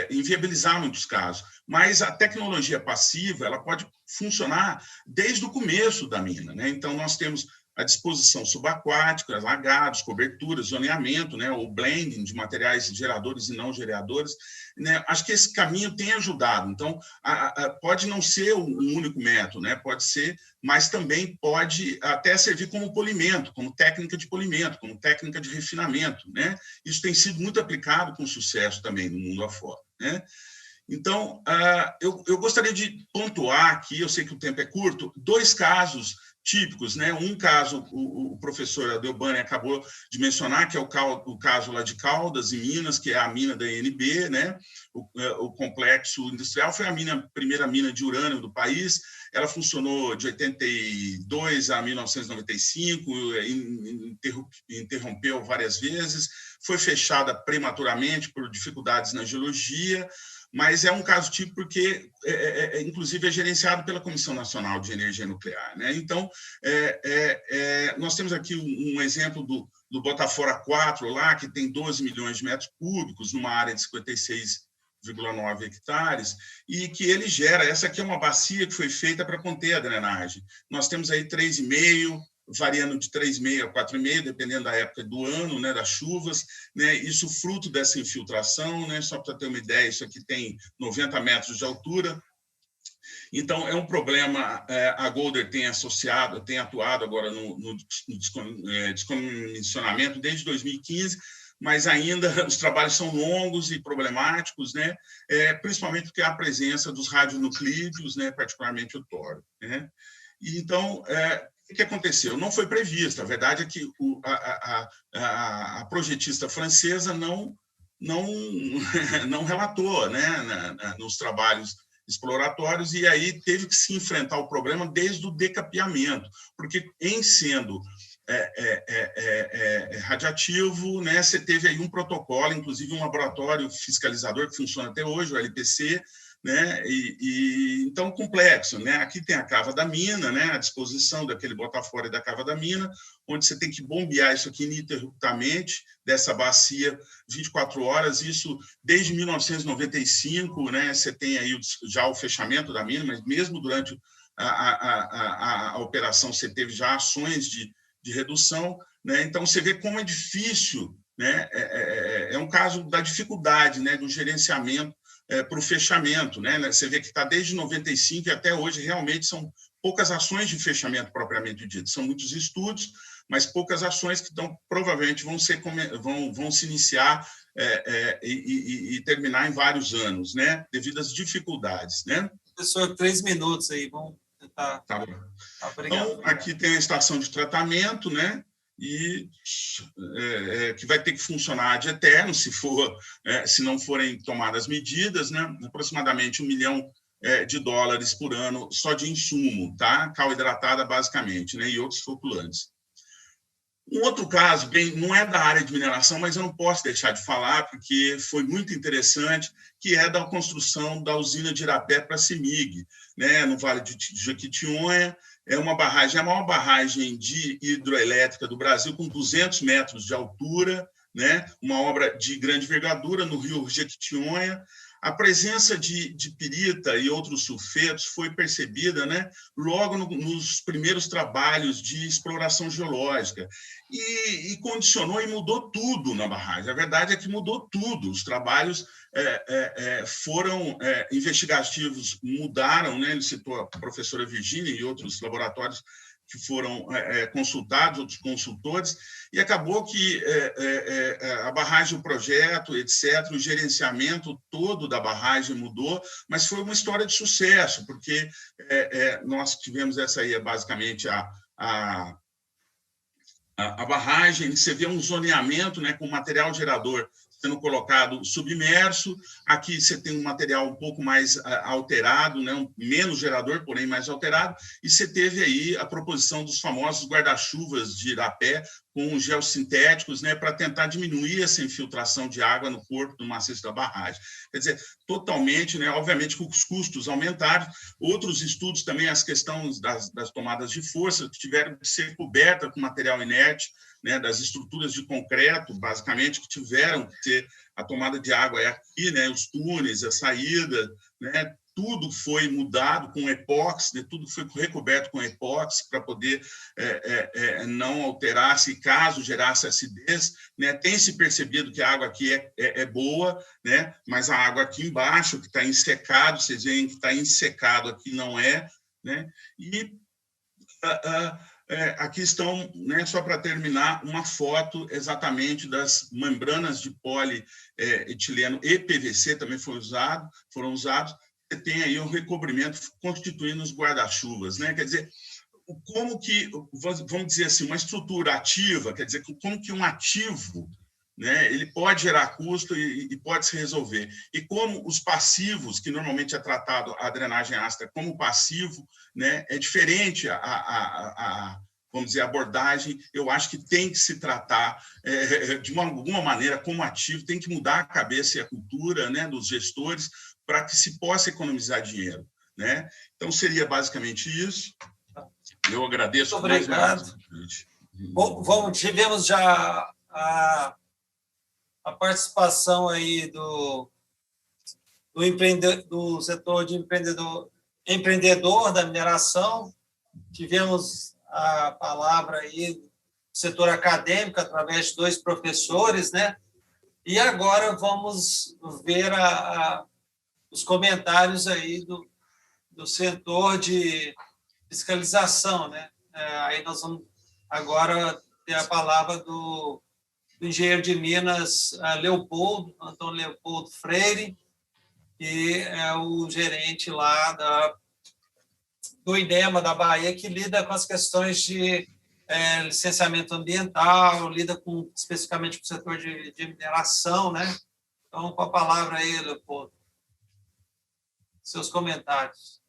inviabilizar muitos casos. Mas a tecnologia passiva ela pode funcionar desde o começo da mina, né? Então, nós temos a disposição subaquática, lagados, coberturas, zoneamento, né, o blending de materiais geradores e não geradores, né, acho que esse caminho tem ajudado. Então, pode não ser um único método, né, pode ser, mas também pode até servir como polimento, como técnica de polimento, como técnica de refinamento, né? Isso tem sido muito aplicado com sucesso também no mundo afora, né? Então, eu gostaria de pontuar aqui, eu sei que o tempo é curto, 2 casos típicos, né? Um caso, o professor Adelbani acabou de mencionar, que é o caso lá de Caldas, em Minas, que é a mina da INB, né? O complexo industrial foi a primeira mina de urânio do país. Ela funcionou de 82 a 1995, interrompeu várias vezes, foi fechada prematuramente por dificuldades na geologia, mas é um caso típico porque, inclusive, é gerenciado pela Comissão Nacional de Energia Nuclear, né? Então, nós temos aqui um exemplo do Botafora 4, lá, que tem 12 milhões de metros cúbicos, numa área de 56,9 hectares, e que ele gera, essa aqui é uma bacia que foi feita para conter a drenagem. Nós temos aí 3,5, variando de 3,5 a 4,5, dependendo da época do ano, né, das chuvas, né, isso fruto dessa infiltração, né, só para ter uma ideia, isso aqui tem 90 metros de altura. Então, é um problema, a Golder tem atuado agora no descomissionamento desde 2015, mas ainda os trabalhos são longos e problemáticos, né, principalmente porque há a presença dos radionuclídeos, né, particularmente o tório, né. E, então, o que aconteceu? Não foi previsto. A verdade é que a projetista francesa não relatou, né, nos trabalhos exploratórios, e aí teve que se enfrentar o problema desde o decapeamento, porque, em sendo radiativo, né, você teve aí um protocolo, inclusive um laboratório fiscalizador que funciona até hoje, o LPC, né? Então, complexo, né? Aqui tem a cava da mina, né? A disposição daquele Botafora e da cava da mina, onde você tem que bombear isso aqui ininterruptamente, dessa bacia 24 horas, isso desde 1995, né? Você tem aí já o fechamento da mina, mas mesmo durante a operação você teve já ações de redução, né? Então, você vê como é difícil, né? É um caso da dificuldade, né? Do gerenciamento para o fechamento, né? Você vê que está desde 95 e até hoje realmente são poucas ações de fechamento propriamente dito. São muitos estudos, mas poucas ações que provavelmente vão se iniciar e terminar em vários anos, né? Devido às dificuldades, né? Professor, 3 minutos aí, vamos tentar. Tá bom. Obrigado. Então, aqui tem a estação de tratamento, né? E que vai ter que funcionar ad eterno se não forem tomadas medidas, né? Aproximadamente $1 milhão por ano só de insumo, tá? Cal hidratada, basicamente, né? E outros floculantes. Um outro caso, não é da área de mineração, mas eu não posso deixar de falar, porque foi muito interessante, que é da construção da usina de Irapé para a CEMIG, né? No Vale de Jequitinhonha. É uma barragem, a maior barragem de hidroelétrica do Brasil, com 200 metros de altura, né? Uma obra de grande envergadura no rio Jequitinhonha. A presença de pirita e outros sulfetos foi percebida, né, logo nos primeiros trabalhos de exploração geológica e condicionou e mudou tudo na barragem. A verdade é que mudou tudo. Os trabalhos foram investigativos, mudaram, né? Ele citou a professora Virgínia e outros laboratórios que foram consultados, outros consultores, e acabou que a barragem, o projeto, etc., o gerenciamento todo da barragem mudou, mas foi uma história de sucesso, porque nós tivemos essa aí, basicamente, a barragem, você vê um zoneamento, né, com material gerador sendo colocado submerso. Aqui você tem um material um pouco mais alterado, né? Menos gerador, porém mais alterado, e você teve aí a proposição dos famosos guarda-chuvas de Irapé com geossintéticos, né, para tentar diminuir essa infiltração de água no corpo do maciço da barragem. Quer dizer, totalmente, né, obviamente que os custos aumentaram. Outros estudos também, as questões das tomadas de força, que tiveram que ser cobertas com material inerte, né, das estruturas de concreto, basicamente, que tiveram que ter a tomada de água aqui, né, os túneis, a saída, né, tudo foi mudado com epóxi, né? Tudo foi recoberto com epóxi para poder não alterar-se caso gerasse acidez, né? Tem se percebido que a água aqui é boa, né? Mas a água aqui embaixo, que está ensecado, vocês veem que está ensecado aqui, não é, né? E aqui estão, né, só para terminar, uma foto exatamente das membranas de polietileno e PVC também foram usados. Você tem aí um recobrimento constituindo os guarda-chuvas, né? Quer dizer, como que, vamos dizer assim, uma estrutura ativa, quer dizer, como que um ativo, né, ele pode gerar custo e pode se resolver. E como os passivos, que normalmente é tratado a drenagem ácida como passivo, né, é diferente vamos dizer, a abordagem, eu acho que tem que se tratar de alguma maneira como ativo, tem que mudar a cabeça e a cultura, né, dos gestores para que se possa economizar dinheiro, né? Então, seria basicamente isso. Eu agradeço. Muito obrigado. Bom, tivemos já a participação aí do setor de empreendedor da mineração. Tivemos a palavra aí do setor acadêmico através de 2 professores, né? E agora vamos ver os comentários aí do setor de fiscalização, né? Aí nós vamos agora ter a palavra do engenheiro de Minas, Antônio Leopoldo Freire, que é o gerente lá do INEMA da Bahia, que lida com as questões de licenciamento ambiental, lida especificamente com o setor de mineração, né? Então, com a palavra aí, Leopoldo. Seus comentários.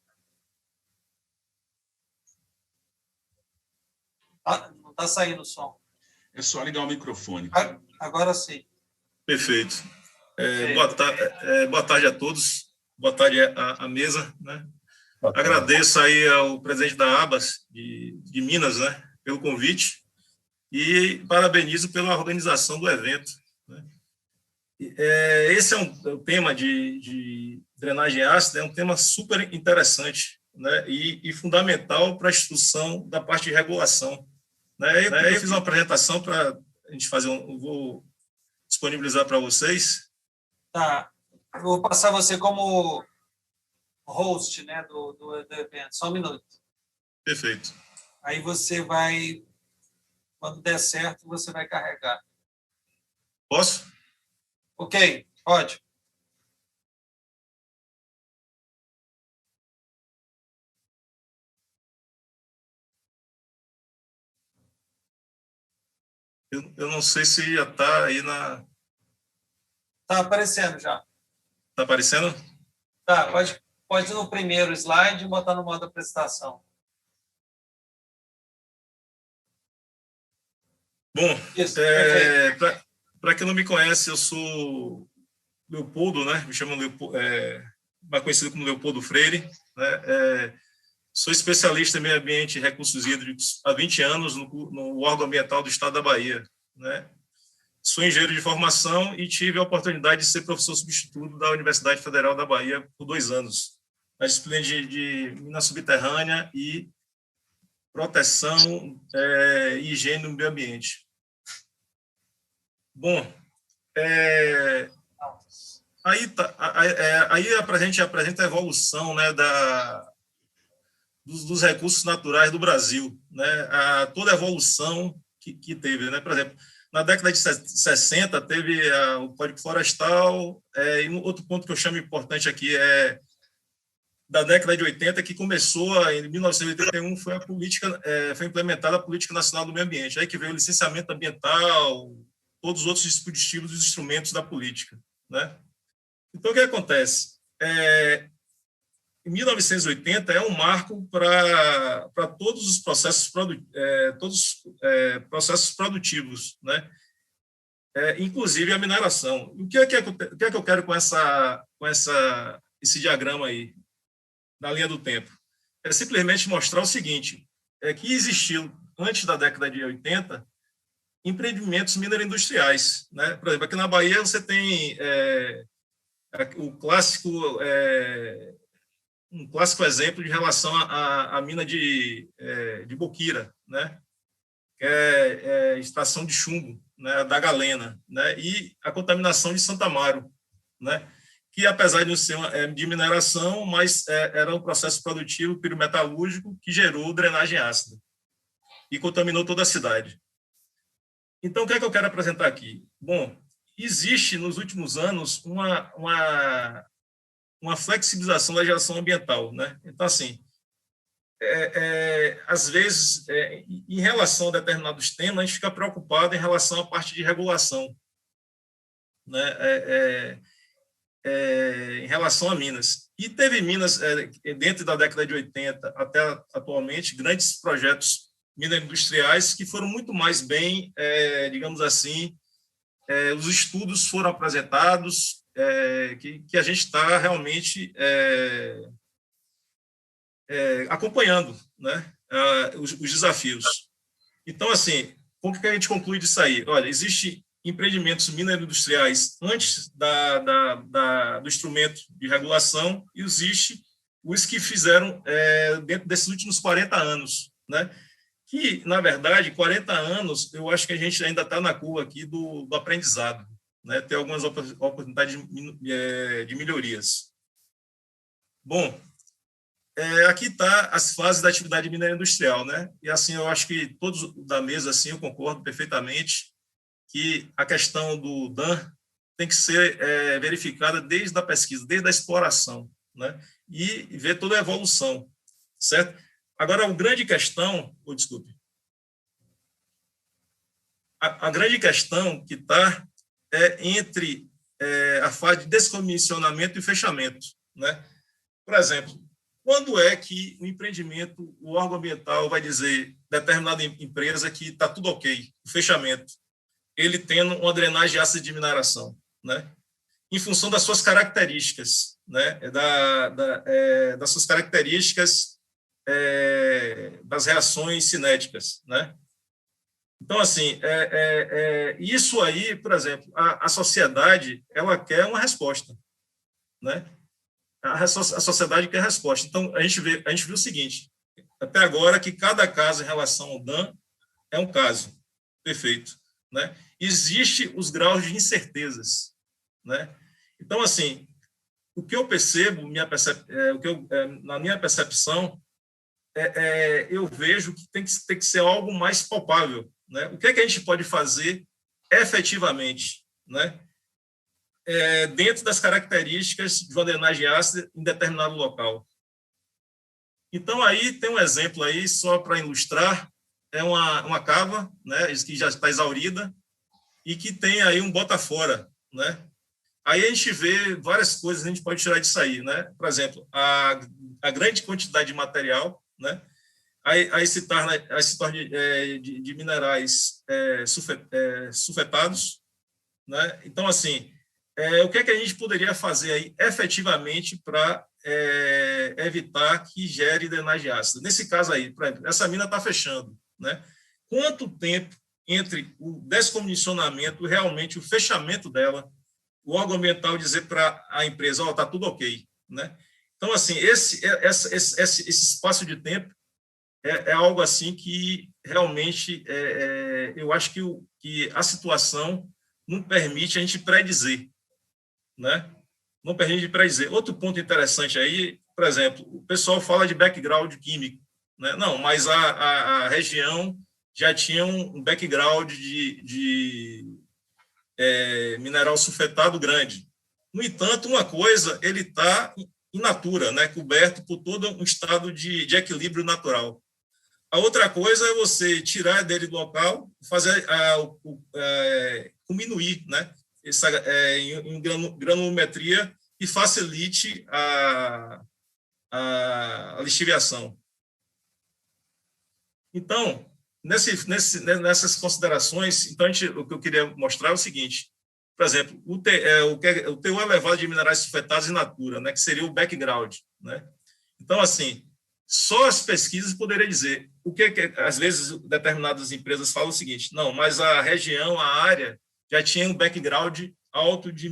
Não está saindo o som. É só ligar o microfone. Agora sim. Perfeito. Boa tarde a todos. Boa tarde à mesa, né? Agradeço aí ao presidente da ABAS de Minas, né, pelo convite e parabenizo pela organização do evento, né? Esse é um tema de drenagem ácida, é um tema super interessante, né, e fundamental para a instrução da parte de regulação, né? Eu fiz uma apresentação para a gente fazer vou disponibilizar para vocês. Tá. Eu vou passar você como host, né, do evento. Só um minuto. Perfeito. Aí você vai, quando der certo, você vai carregar. Posso? Ok, pode. Eu não sei se já está aí na... Está aparecendo já. Está aparecendo? Tá, pode ir no primeiro slide e botar no modo apresentação. Bom, para quem não me conhece, eu sou Leopoldo, né? Me chamam mais conhecido como Leopoldo Freire, né? Sou especialista em meio ambiente e recursos hídricos há 20 anos no órgão ambiental do Estado da Bahia, né? Sou engenheiro de formação e tive a oportunidade de ser professor substituto da Universidade Federal da Bahia por 2 anos, na disciplina de mina subterrânea e proteção e higiene no meio ambiente. Bom, aí a gente apresenta a evolução, né, dos recursos naturais do Brasil, né, toda a evolução que teve, né? Por exemplo, na década de 60 teve o Código Florestal, e um outro ponto que eu chamo importante aqui é da década de 80, que começou em 1981, foi implementada a Política Nacional do Meio Ambiente, aí que veio o licenciamento ambiental, todos os outros dispositivos e instrumentos da política, né? Então, o que acontece? Em 1980 é um marco para todos os processos produtivos, né? Inclusive a mineração. O que é que eu quero com esse diagrama aí, na linha do tempo? É simplesmente mostrar o seguinte, que existiu, antes da década de 80, empreendimentos minero-industriais, né? Por exemplo, aqui na Bahia você tem o clássico um clássico exemplo de relação à mina de Boquira, né? Que é extração de chumbo, né? Da Galena, né? E a contaminação de Santa Amaro, né? Que, apesar de não ser de mineração, mas era um processo produtivo pirometalúrgico que gerou drenagem ácida e contaminou toda a cidade. Então, o que é que eu quero apresentar aqui? Bom, existe, nos últimos anos, uma flexibilização da legislação ambiental, né? Então, assim, às vezes, em relação a determinados temas, a gente fica preocupado em relação à parte de regulação, né? Em relação a Minas. E teve Minas, dentro da década de 80 até atualmente, grandes projetos minerindustriais que foram muito mais bem, digamos assim, os estudos foram apresentados, que a gente está realmente acompanhando, né, os desafios. Então, assim, como que a gente conclui disso aí? Olha, existem empreendimentos minerindustriais antes do instrumento de regulação e existe os que fizeram dentro desses últimos 40 anos, né? Que, na verdade, 40 anos, eu acho que a gente ainda está na curva aqui do aprendizado, né? Tem algumas oportunidades de melhorias. Bom, aqui está as fases da atividade mineira industrial, né? E, assim, eu acho que todos da mesa, assim, eu concordo perfeitamente que a questão do DAN tem que ser verificada desde a pesquisa, desde a exploração, né? E ver toda a evolução, certo? Agora, a grande questão, desculpe, a grande questão que está entre a fase de descomissionamento e fechamento, né? Por exemplo, quando é que o empreendimento, o órgão ambiental vai dizer, determinada empresa, que está tudo ok, o fechamento, ele tendo uma drenagem ácida de mineração, né? Em função das suas características, né? Das suas características das reações cinéticas, né? Então, assim, isso aí, por exemplo, a sociedade, ela quer uma resposta, né? A sociedade quer resposta. Então, a gente viu o seguinte, até agora, que cada caso em relação ao DAN é um caso perfeito, né? Existem os graus de incertezas, né? Então, assim, o que eu percebo, na minha percepção, eu vejo que tem que ser algo mais palpável, né? O que é que a gente pode fazer efetivamente, né? Dentro das características de uma drenagem ácida em determinado local. Então, aí tem um exemplo aí, só para ilustrar, uma cava, né, que já está exaurida, e que tem aí um bota fora, né? Aí a gente vê várias coisas que a gente pode tirar disso aí, né? Por exemplo, a grande quantidade de material, né? Aí se torna de minerais sulfetados, né? Então, assim, o que é que a gente poderia fazer aí efetivamente para evitar que gere drenagem ácida? Nesse caso aí, por exemplo, essa mina está fechando, né? Quanto tempo entre o descomissionamento e realmente o fechamento dela, o órgão ambiental dizer para a empresa, está tudo ok, né? Então, assim, esse espaço de tempo é algo assim que realmente eu acho que a situação não permite a gente predizer, né? Não permite predizer. Outro ponto interessante aí, por exemplo, o pessoal fala de background químico, né? Não, mas a região já tinha um background de mineral sulfetado grande. No entanto, uma coisa, ele está in natura, né? Coberto por todo um estado de equilíbrio natural. A outra coisa é você tirar dele do local, fazer diminuir, né? Em granulometria e facilite a lixiviação. Então, nessas considerações, então o que eu queria mostrar é o seguinte: por exemplo, o teor elevado de minerais sulfetados in natura, né, que seria o background, né? Então, assim, só as pesquisas poderiam dizer o que às vezes determinadas empresas falam o seguinte: não, mas a região, a área já tinha um background alto de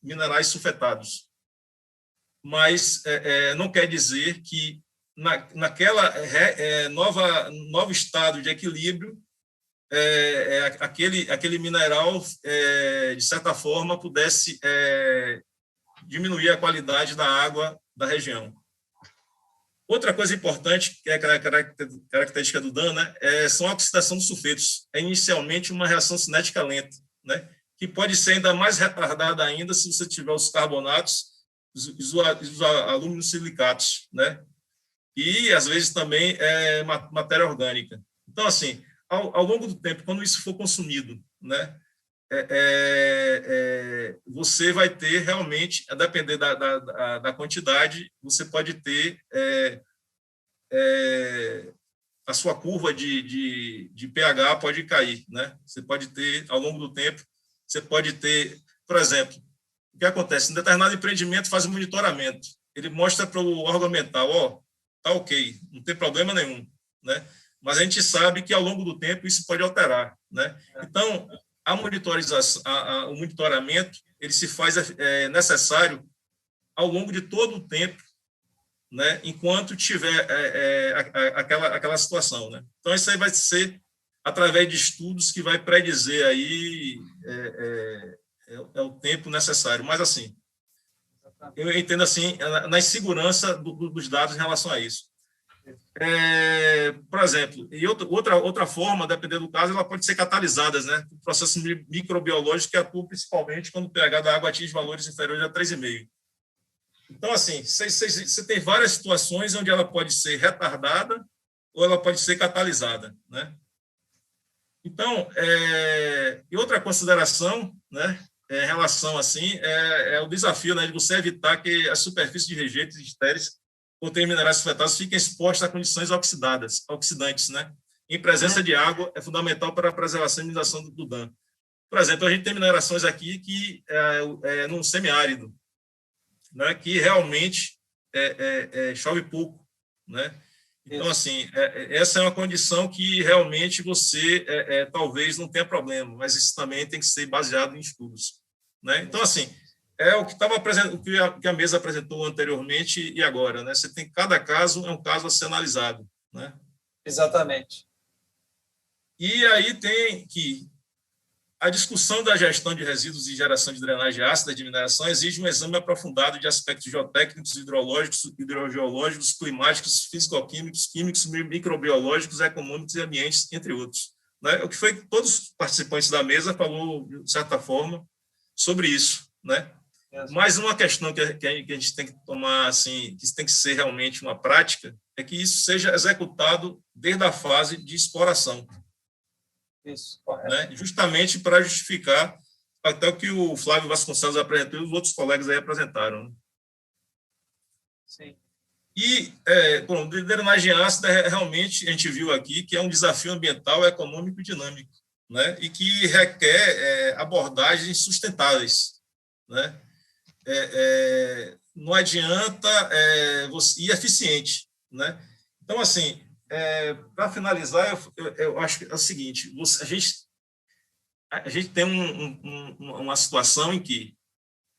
minerais sulfetados. mas não quer dizer que naquela novo estado de equilíbrio, aquele mineral, de certa forma, pudesse diminuir a qualidade da água da região. Outra coisa importante, que é a característica do DAN, né, são a oxidação dos sulfetos. É inicialmente uma reação cinética lenta, né, que pode ser ainda mais retardada ainda se você tiver os carbonatos, os alúminos silicatos, né, e às vezes também matéria orgânica. Então, assim, ao longo do tempo, quando isso for consumido, né, você vai ter realmente, a depender da quantidade, você pode ter a sua curva de pH pode cair, né? Você pode ter, ao longo do tempo, você pode ter, por exemplo, o que acontece? Um determinado empreendimento faz um monitoramento, ele mostra para o órgão ambiental, tá ok, não tem problema nenhum, né? Mas a gente sabe que, ao longo do tempo, isso pode alterar, né? Então, o monitoramento, ele se faz necessário ao longo de todo o tempo, né, enquanto tiver aquela situação, né? Então, isso aí vai ser através de estudos que vai predizer aí o tempo necessário. Mas, assim, eu entendo assim, na insegurança dos dados em relação a isso. Por exemplo, e outra forma, dependendo do caso, ela pode ser catalisada, né? Processos microbiológicos que atuam principalmente quando o pH da água atinge valores inferiores a 3,5. Então, assim, você tem várias situações onde ela pode ser retardada ou ela pode ser catalisada, né? Então, e outra consideração, né, em relação assim, é o desafio, né, de você evitar que as superfícies de rejeitos estéreis contém minerais sulfetados fiquem expostos a condições oxidantes, né? Em presença de água, é fundamental para a preservação e minimização do dano. Por exemplo, a gente tem minerações aqui que num semiárido, né? Que realmente chove pouco, né? Então, assim, essa é uma condição que realmente você talvez não tenha problema, mas isso também tem que ser baseado em estudos, né? Então, assim, o que estava o que a mesa apresentou anteriormente e agora, né? Você tem cada caso é um caso a ser analisado, né? Exatamente. E aí tem que a discussão da gestão de resíduos e geração de drenagem ácida de mineração exige um exame aprofundado de aspectos geotécnicos, hidrológicos, hidrogeológicos, climáticos, físico-químicos, químicos, microbiológicos, econômicos e ambientes, entre outros, né? O que foi que todos os participantes da mesa falou, de certa forma, sobre isso, né? Mas uma questão que a gente tem que tomar, assim, que tem que ser realmente uma prática, é que isso seja executado desde a fase de exploração. Isso, correto. Né? Justamente para justificar até o que o Flávio Vasconcelos apresentou e os outros colegas aí apresentaram. Né? Sim. E, bom, drenagem ácida, realmente, a gente viu aqui que é um desafio ambiental, econômico e dinâmico, né? E que requer abordagens sustentáveis, né? Não adianta e eficiente, né? Então, assim, para finalizar, eu acho que é o seguinte: a gente tem uma situação em que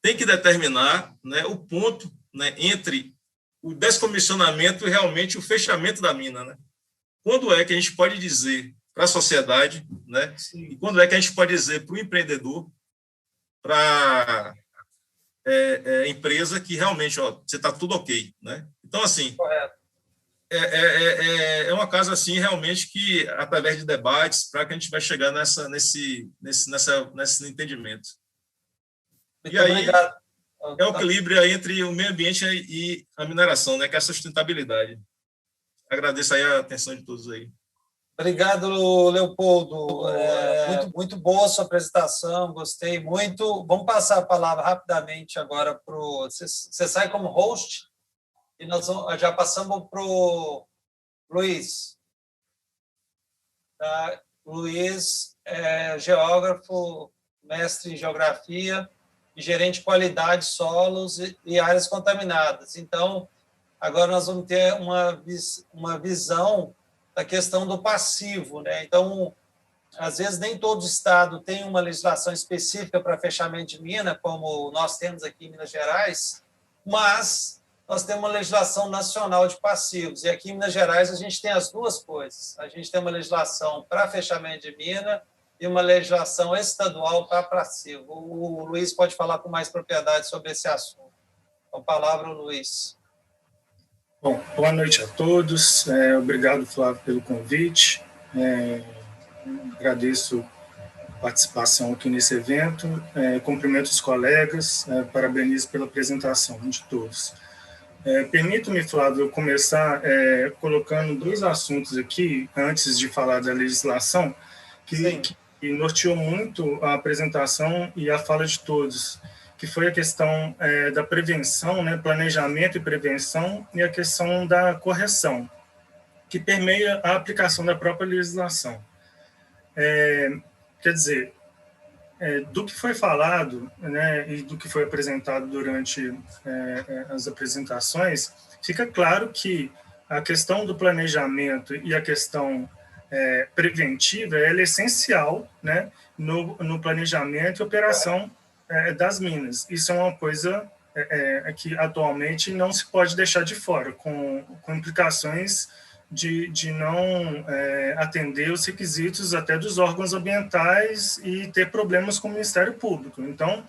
tem que determinar, né, o ponto, né, entre o descomissionamento e realmente o fechamento da mina, né? Quando é que a gente pode dizer para a sociedade, né? E quando é que a gente pode dizer para o empreendedor, para empresa, que realmente, você está tudo ok, né? Então, assim, é uma casa assim realmente que, através de debates, para que a gente vai chegar nesse entendimento. Muito obrigado. É o equilíbrio entre o meio ambiente e a mineração, né? Que é a sustentabilidade. Agradeço aí a atenção de todos aí. Obrigado, Leopoldo. Muito boa a sua apresentação, gostei muito. Vamos passar a palavra rapidamente agora para o... Você sai como host e nós já passamos para o Luiz. Tá? Luiz é geógrafo, mestre em geografia e gerente de qualidade, solos e áreas contaminadas. Então, agora nós vamos ter uma visão da questão do passivo, né? Então, às vezes, nem todo estado tem uma legislação específica para fechamento de mina, como nós temos aqui em Minas Gerais, mas nós temos uma legislação nacional de passivos, e aqui em Minas Gerais a gente tem as duas coisas. A gente tem uma legislação para fechamento de mina e uma legislação estadual para passivo. O Luiz pode falar com mais propriedade sobre esse assunto. Com a palavra, Luiz. Bom, boa noite a todos. Obrigado, Flávio, pelo convite. Agradeço a participação aqui nesse evento. Cumprimento os colegas. Parabenizo pela apresentação de todos. Permito-me, Flávio, começar colocando 2 assuntos aqui, antes de falar da legislação, que norteou muito a apresentação e a fala de todos, que foi a questão da prevenção, né, planejamento e prevenção, e a questão da correção, que permeia a aplicação da própria legislação. Quer dizer, do que foi falado, né, e do que foi apresentado durante as apresentações, fica claro que a questão do planejamento e a questão preventiva ela é essencial, né, no planejamento e operação das minas. Isso é uma coisa que atualmente não se pode deixar de fora, com implicações de não atender os requisitos até dos órgãos ambientais e ter problemas com o Ministério Público. Então,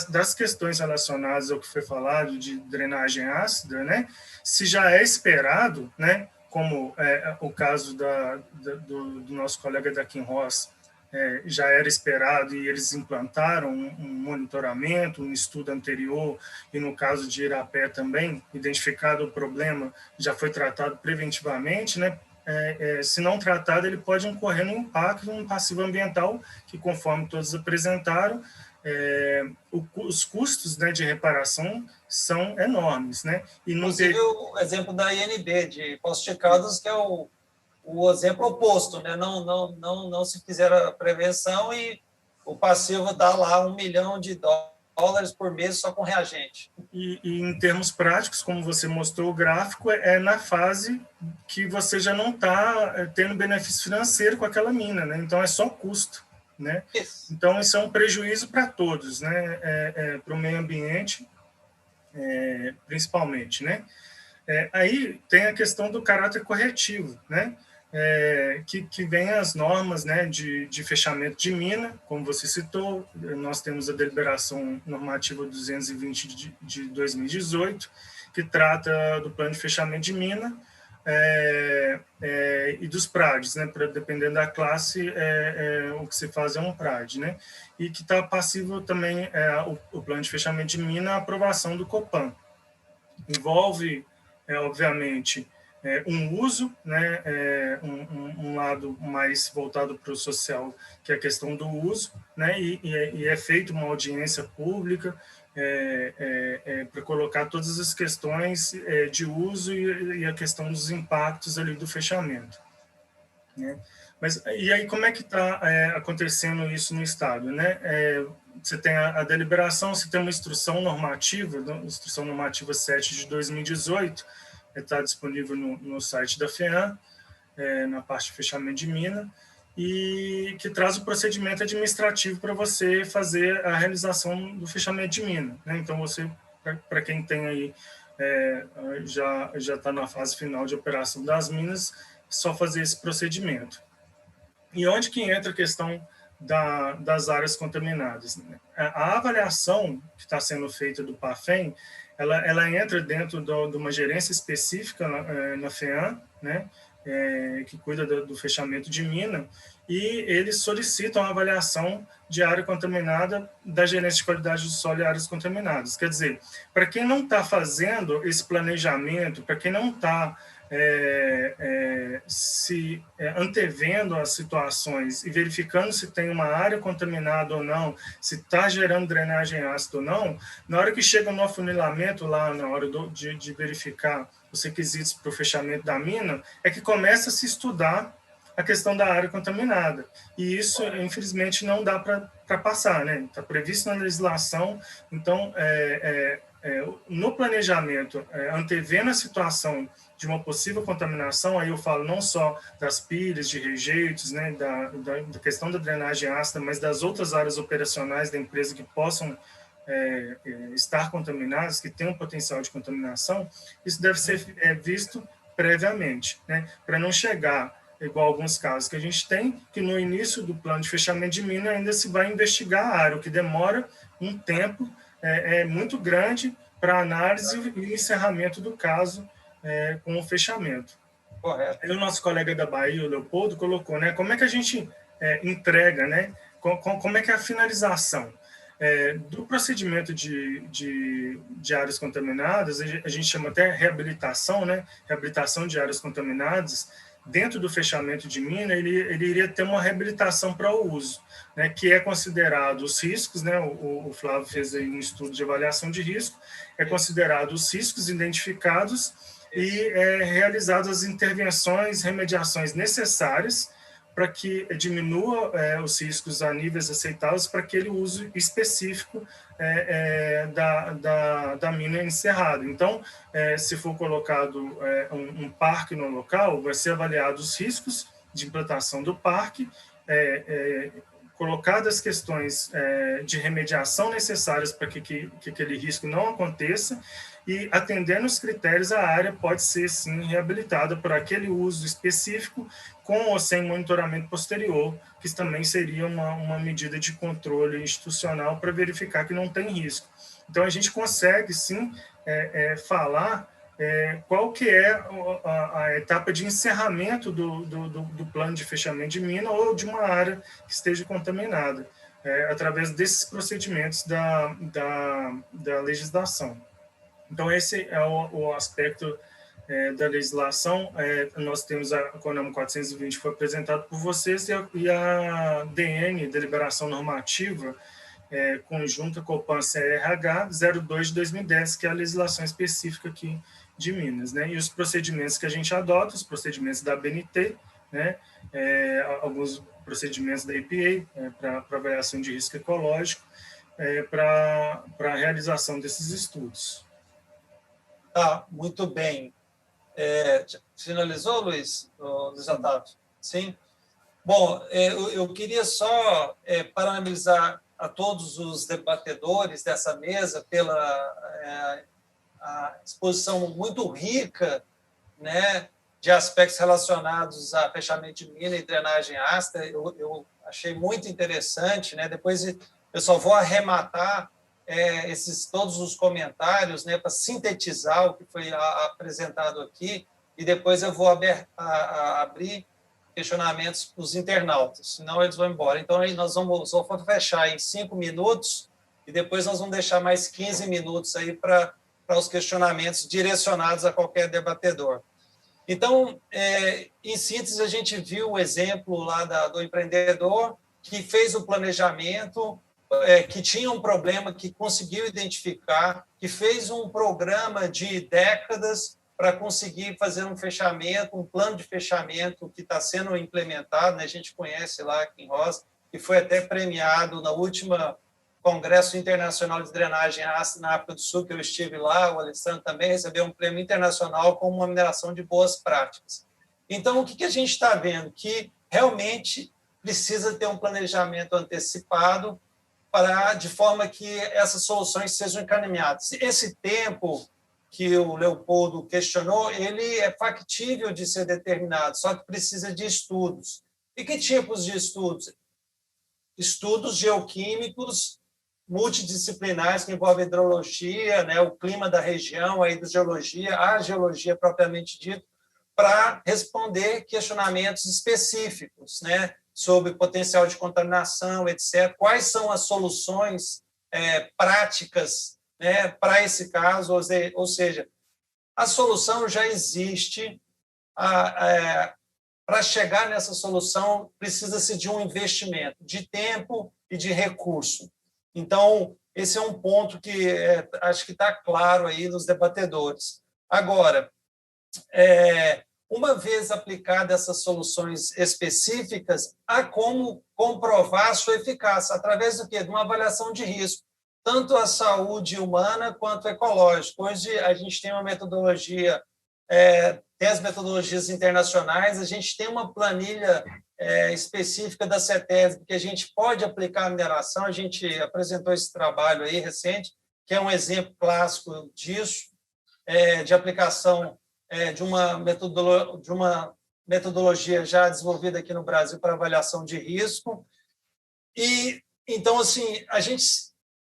das questões relacionadas ao que foi falado de drenagem ácida, né, se já é esperado, né, como o caso do nosso colega da Kinross, já era esperado e eles implantaram um monitoramento, um estudo anterior, e no caso de Irapé também, identificado o problema, já foi tratado preventivamente, né? Se não tratado, ele pode incorrer no impacto, num passivo ambiental, que conforme todos apresentaram, os custos, né, de reparação são enormes, né? E inclusive o exemplo da INB, de Poços de Caldas, que é o exemplo oposto, né? Não se fizer a prevenção e o passivo dá lá $1 milhão por mês só com reagente. E em termos práticos, como você mostrou o gráfico, na fase que você já não está tendo benefício financeiro com aquela mina, né? Então é só custo, né? Isso. Então isso é um prejuízo para todos, né? Para o meio ambiente, principalmente, né? Aí tem a questão do caráter corretivo, né? Que vem as normas, né, de fechamento de mina, como você citou. Nós temos a deliberação normativa 220 de 2018, que trata do plano de fechamento de mina e dos PRADs, né, dependendo da classe, o que se faz é um PRAD, né, e que está passivo também o plano de fechamento de mina, a aprovação do COPAN. Envolve, obviamente, um uso, né, um lado mais voltado para o social, que é a questão do uso, né, e é feita uma audiência pública para colocar todas as questões de uso e a questão dos impactos ali do fechamento, né? Mas e aí como é que está acontecendo isso no Estado, né? Você tem a deliberação, você tem uma instrução normativa 7 de 2018, está disponível no site da FEAM, na parte de fechamento de mina, e que traz o procedimento administrativo para você fazer a realização do fechamento de mina, né? Então, você, para quem tem aí, já está na fase final de operação das minas, só fazer esse procedimento. E onde que entra a questão das áreas contaminadas, né? A avaliação que está sendo feita do PAFEM, ela entra dentro de uma gerência específica na FEAM, né, que cuida do fechamento de mina, e eles solicitam a avaliação de área contaminada da gerência de qualidade do solo e áreas contaminadas. Quer dizer, para quem não está fazendo esse planejamento, para quem não está se antevendo as situações e verificando se tem uma área contaminada ou não, se está gerando drenagem ácida ou não, na hora que chega no afunilamento lá, na hora de verificar os requisitos para o fechamento da mina, é que começa a se estudar a questão da área contaminada. E isso, infelizmente, não dá para passar, né? Está previsto na legislação. Então, no planejamento, antevendo a situação de uma possível contaminação, aí eu falo não só das pilhas, de rejeitos, né, da questão da drenagem ácida, mas das outras áreas operacionais da empresa que possam estar contaminadas, que têm um potencial de contaminação, isso deve ser visto previamente, né? Para não chegar, igual alguns casos que a gente tem, que no início do plano de fechamento de mina ainda se vai investigar a área, o que demora um tempo muito grande para análise e encerramento do caso com o fechamento. Correto. Aí o nosso colega da Bahia, o Leopoldo, colocou, né, como é que a gente entrega, né, como é que é a finalização do procedimento de áreas contaminadas, a gente chama até reabilitação, né, reabilitação de áreas contaminadas. Dentro do fechamento de mina, ele iria ter uma reabilitação para o uso, né, que é considerado os riscos, né, o Flávio fez aí um estudo de avaliação de risco, é considerado os riscos identificados e realizadas as intervenções, remediações necessárias para que diminua os riscos a níveis aceitáveis para aquele uso específico da mina encerrada. Então, se for colocado um parque no local, vai ser avaliado os riscos de implantação do parque, colocadas questões de remediação necessárias para que aquele risco não aconteça, e atendendo os critérios, a área pode ser, sim, reabilitada por aquele uso específico, com ou sem monitoramento posterior, que também seria uma medida de controle institucional para verificar que não tem risco. Então, a gente consegue, sim, falar qual que é a etapa de encerramento do plano de fechamento de mina ou de uma área que esteja contaminada, através desses procedimentos da legislação. Então, esse é o aspecto da legislação. Nós temos a CONAMA 420, que foi apresentado por vocês, e a DN, Deliberação Normativa, conjunta Copan-CRH 02 de 2010, que é a legislação específica aqui de Minas, né? E os procedimentos que a gente adota, os procedimentos da ABNT, né? Alguns procedimentos da EPA, para avaliação de risco ecológico, para a realização desses estudos. Tá, muito bem. Finalizou, Luiz Otávio? Sim? Bom, eu queria só parabenizar a todos os debatedores dessa mesa pela a exposição muito rica, né, de aspectos relacionados a fechamento de mina e drenagem ácida. Eu achei muito interessante, né? Depois eu só vou arrematar todos os comentários, né, para sintetizar o que foi apresentado aqui, e depois eu vou abrir questionamentos para os internautas, senão eles vão embora. Então, aí nós vamos só fechar em 5 minutos, e depois nós vamos deixar mais 15 minutos aí para os questionamentos direcionados a qualquer debatedor. Então, em síntese, a gente viu o exemplo lá do empreendedor que fez o planejamento, que tinha um problema, que conseguiu identificar, que fez um programa de décadas para conseguir fazer um fechamento, um plano de fechamento que está sendo implementado, né? A gente conhece lá aqui em Rosa, que foi até premiado na última Congresso Internacional de Drenagem Ácida na África do Sul, que eu estive lá, o Alessandro também recebeu um prêmio internacional com uma mineração de boas práticas. Então, o que a gente está vendo? Que realmente precisa ter um planejamento antecipado de forma que essas soluções sejam encaminhadas. Esse tempo que o Leopoldo questionou, ele é factível de ser determinado, só que precisa de estudos. E que tipos de estudos? Estudos geoquímicos multidisciplinares que envolvem hidrologia, né, o clima da região, a hidrogeologia, a geologia propriamente dita, para responder questionamentos específicos, né, sobre potencial de contaminação, etc. Quais são as soluções práticas, né, para esse caso? Ou seja, a solução já existe. Para chegar nessa solução, precisa-se de um investimento de tempo e de recurso. Então, esse é um ponto que acho que está claro aí nos debatedores. Agora, uma vez aplicadas essas soluções específicas, há como comprovar a sua eficácia, através do quê? De uma avaliação de risco, tanto a saúde humana quanto ecológica. Hoje, a gente tem uma metodologia tem as metodologias internacionais, a gente tem uma planilha específica da CETESB que a gente pode aplicar a mineração, a gente apresentou esse trabalho aí recente, que é um exemplo clássico disso, de aplicação de uma metodologia já desenvolvida aqui no Brasil para avaliação de risco. E, então, assim,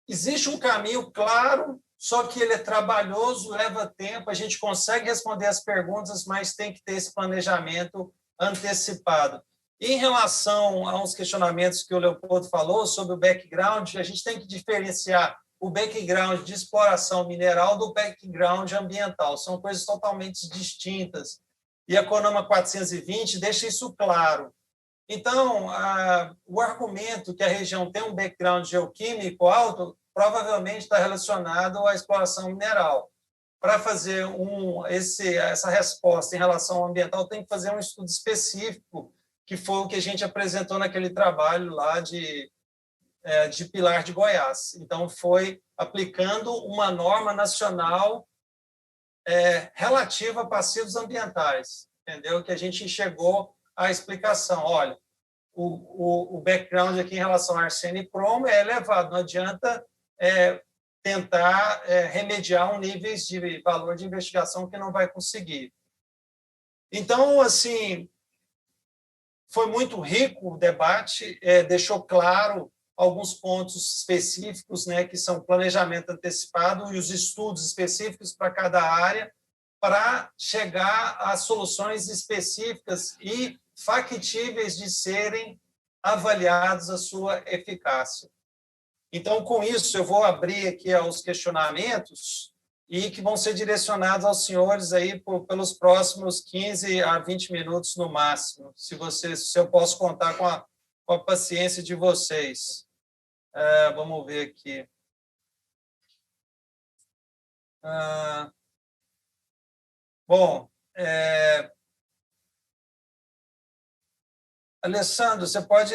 existe um caminho claro, só que ele é trabalhoso, leva tempo, a gente consegue responder as perguntas, mas tem que ter esse planejamento antecipado. Em relação a uns questionamentos que o Leopoldo falou sobre o background, a gente tem que diferenciar o background de exploração mineral do background ambiental. São coisas totalmente distintas. E a CONAMA 420 deixa isso claro. Então, o argumento que a região tem um background geoquímico alto provavelmente está relacionado à exploração mineral. Para fazer essa resposta em relação ao ambiental, tem que fazer um estudo específico, que foi o que a gente apresentou naquele trabalho lá de Pilar de Goiás. Então, foi aplicando uma norma nacional relativa a passivos ambientais, entendeu? Que a gente chegou à explicação. Olha, o background aqui em relação a arsênio e cromo é elevado, não adianta tentar remediar níveis de valor de investigação que não vai conseguir. Então, assim, foi muito rico o debate, deixou claro alguns pontos específicos, né, que são planejamento antecipado e os estudos específicos para cada área, para chegar a soluções específicas e factíveis de serem avaliados a sua eficácia. Então, com isso, eu vou abrir aqui aos questionamentos e que vão ser direcionados aos senhores aí pelos próximos 15 a 20 minutos no máximo, se eu posso contar com a paciência de vocês. Vamos ver aqui. Bom, Alessandro, você pode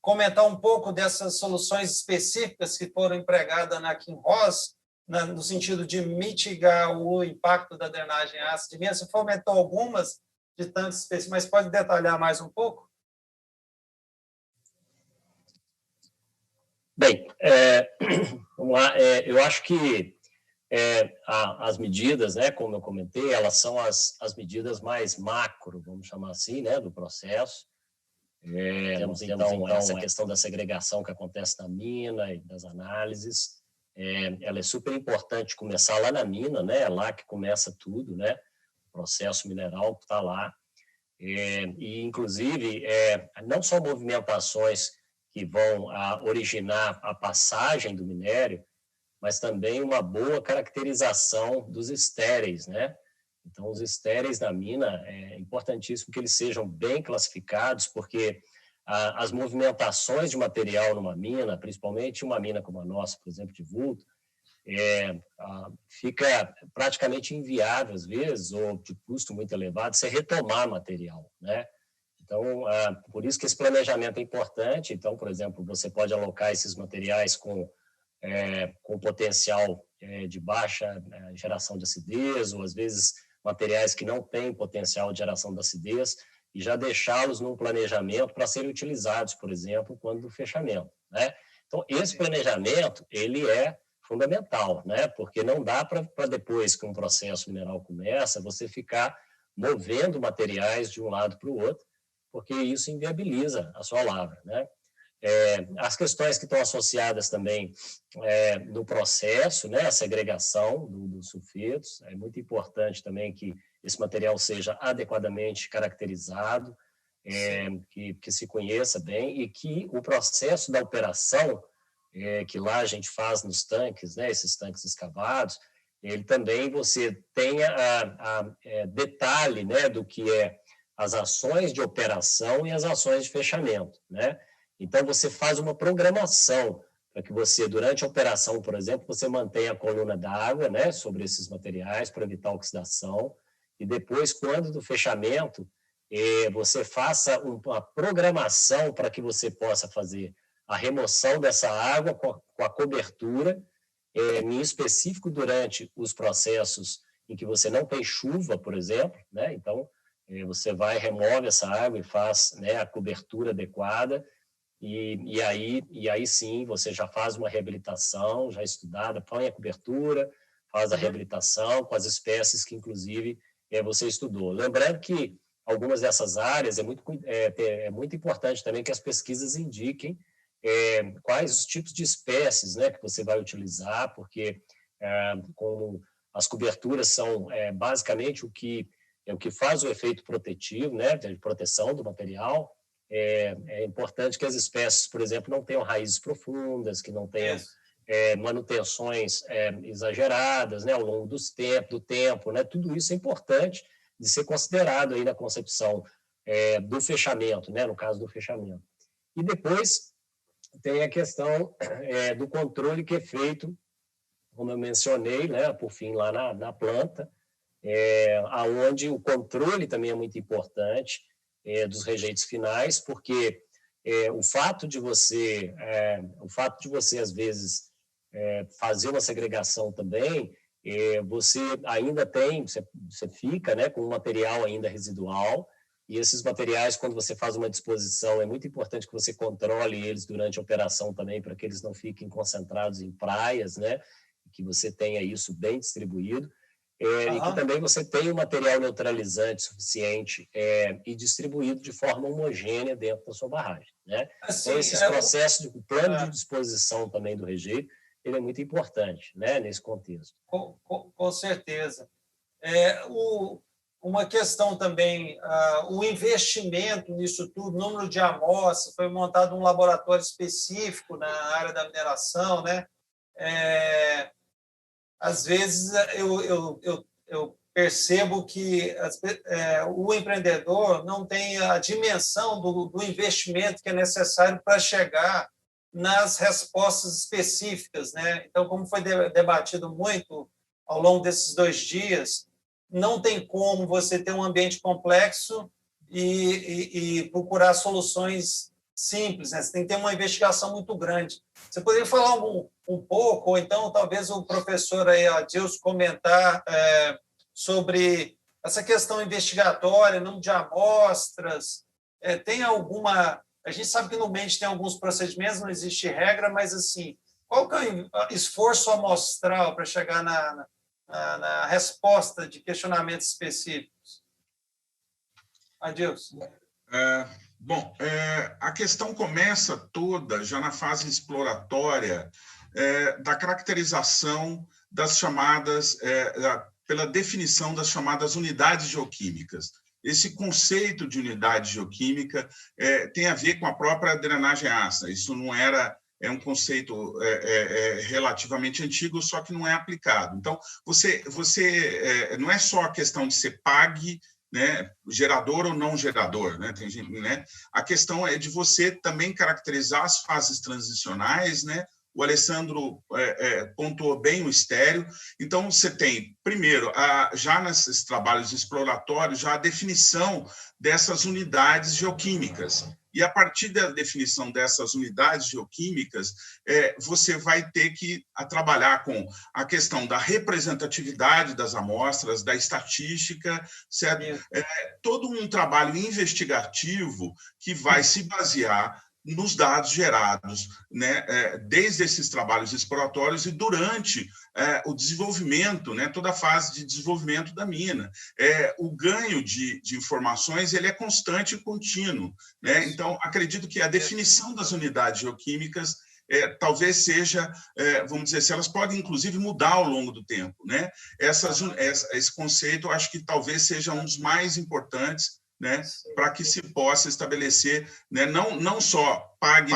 comentar um pouco dessas soluções específicas que foram empregadas na Kinross, no sentido de mitigar o impacto da drenagem ácida de Minas? Você comentou algumas de tantos específicos, mas pode detalhar mais um pouco? Bem, vamos lá. Eu acho que as medidas, né, como eu comentei, elas são as medidas mais macro, vamos chamar assim, né, do processo. Temos, então, essa questão da segregação que acontece na mina e das análises. Ela é super importante começar lá na mina, né, é lá que começa tudo, né, o processo mineral está lá. E, inclusive, não só movimentações que vão originar a passagem do minério, mas também uma boa caracterização dos estéreis, né? Então, os estéreis na mina é importantíssimo que eles sejam bem classificados, porque as movimentações de material numa mina, principalmente uma mina como a nossa, por exemplo, de vulto, fica praticamente inviável, às vezes, ou de custo muito elevado, você retomar material, né? Então, por isso que esse planejamento é importante. Então, por exemplo, você pode alocar esses materiais com potencial de baixa geração de acidez, ou às vezes materiais que não têm potencial de geração de acidez, e já deixá-los num planejamento para serem utilizados, por exemplo, quando do fechamento, né? Então, esse planejamento, ele é fundamental, né? Porque não dá para depois que um processo mineral começa, você ficar movendo materiais de um lado para o outro, porque isso inviabiliza a sua lavra, né? As questões que estão associadas também no processo, né, a segregação dos sulfetos, é muito importante também que esse material seja adequadamente caracterizado, que se conheça bem, e que o processo da operação, que lá a gente faz nos tanques, né, esses tanques escavados, ele também você tenha detalhe, né, do que as ações de operação e as ações de fechamento, né? Então, você faz uma programação para que você, durante a operação, por exemplo, você mantenha a coluna d'água, né, sobre esses materiais para evitar oxidação, e depois, quando do fechamento, você faça uma programação para que você possa fazer a remoção dessa água com a cobertura, em específico durante os processos em que você não tem chuva, por exemplo, né? Então, você remove essa água e faz, né, a cobertura adequada, e aí sim você já faz uma reabilitação já estudada, põe a cobertura, faz a reabilitação com as espécies que, inclusive, você estudou. Lembrando que algumas dessas áreas é muito importante também que as pesquisas indiquem quais os tipos de espécies, né, que você vai utilizar, porque como as coberturas são basicamente o que faz o efeito protetivo, né, de proteção do material. É importante que as espécies, por exemplo, não tenham raízes profundas, que não tenham manutenções exageradas, né, ao longo do tempo, né? Tudo isso é importante de ser considerado aí na concepção do fechamento, né, no caso do fechamento. E depois tem a questão do controle que é feito, como eu mencionei, né, por fim, lá na planta, aonde o controle também é muito importante dos rejeitos finais, porque o fato de você às vezes fazer uma segregação também, você ainda você fica, né, com um material ainda residual, e esses materiais, quando você faz uma disposição, é muito importante que você controle eles durante a operação também, para que eles não fiquem concentrados em praias, né, que você tenha isso bem distribuído, e que também você tenha um material neutralizante suficiente e distribuído de forma homogênea dentro da sua barragem, né? Assim, então, esses processos, o plano de disposição também do rejeito, ele é muito importante, né, nesse contexto. Com certeza. Uma questão também, o investimento nisso tudo, número de amostras, foi montado um laboratório específico na área da mineração, né? Às vezes eu percebo que o empreendedor não tem a dimensão do investimento que é necessário para chegar nas respostas específicas, né? Então, como foi debatido muito ao longo desses 2 dias, não tem como você ter um ambiente complexo e procurar soluções simples, né? Você tem que ter uma investigação muito grande. Você poderia falar um pouco, ou então talvez o professor aí, Adilson, comentar sobre essa questão investigatória, número de amostras, tem alguma... A gente sabe que no MEND tem alguns procedimentos, não existe regra, mas assim, qual que é o esforço amostral para chegar na resposta de questionamentos específicos? Adilson. Bom, a questão começa toda já na fase exploratória da caracterização das chamadas, pela definição das chamadas unidades geoquímicas. Esse conceito de unidade geoquímica tem a ver com a própria drenagem ácida. Isso não era... É um conceito relativamente antigo, só que não é aplicado. Então, você não é só a questão de ser PAG, né, gerador ou não gerador, né? Tem gente, né? A questão é de você também caracterizar as fases transicionais, né? O Alessandro pontuou bem o estéreo. Então, você tem, primeiro, já nesses trabalhos exploratórios, já a definição dessas unidades geoquímicas. E, a partir da definição dessas unidades geoquímicas, você vai ter que trabalhar com a questão da representatividade das amostras, da estatística, certo? Todo um trabalho investigativo que vai se basear nos dados gerados, né, desde esses trabalhos exploratórios e durante o desenvolvimento, né, toda a fase de desenvolvimento da mina. O ganho de informações ele é constante e contínuo, né? Então, acredito que a definição das unidades geoquímicas talvez seja, vamos dizer, se elas podem, inclusive, mudar ao longo do tempo, né? Esse conceito, eu acho que talvez seja um dos mais importantes, né, para que se possa estabelecer, né, não só pague,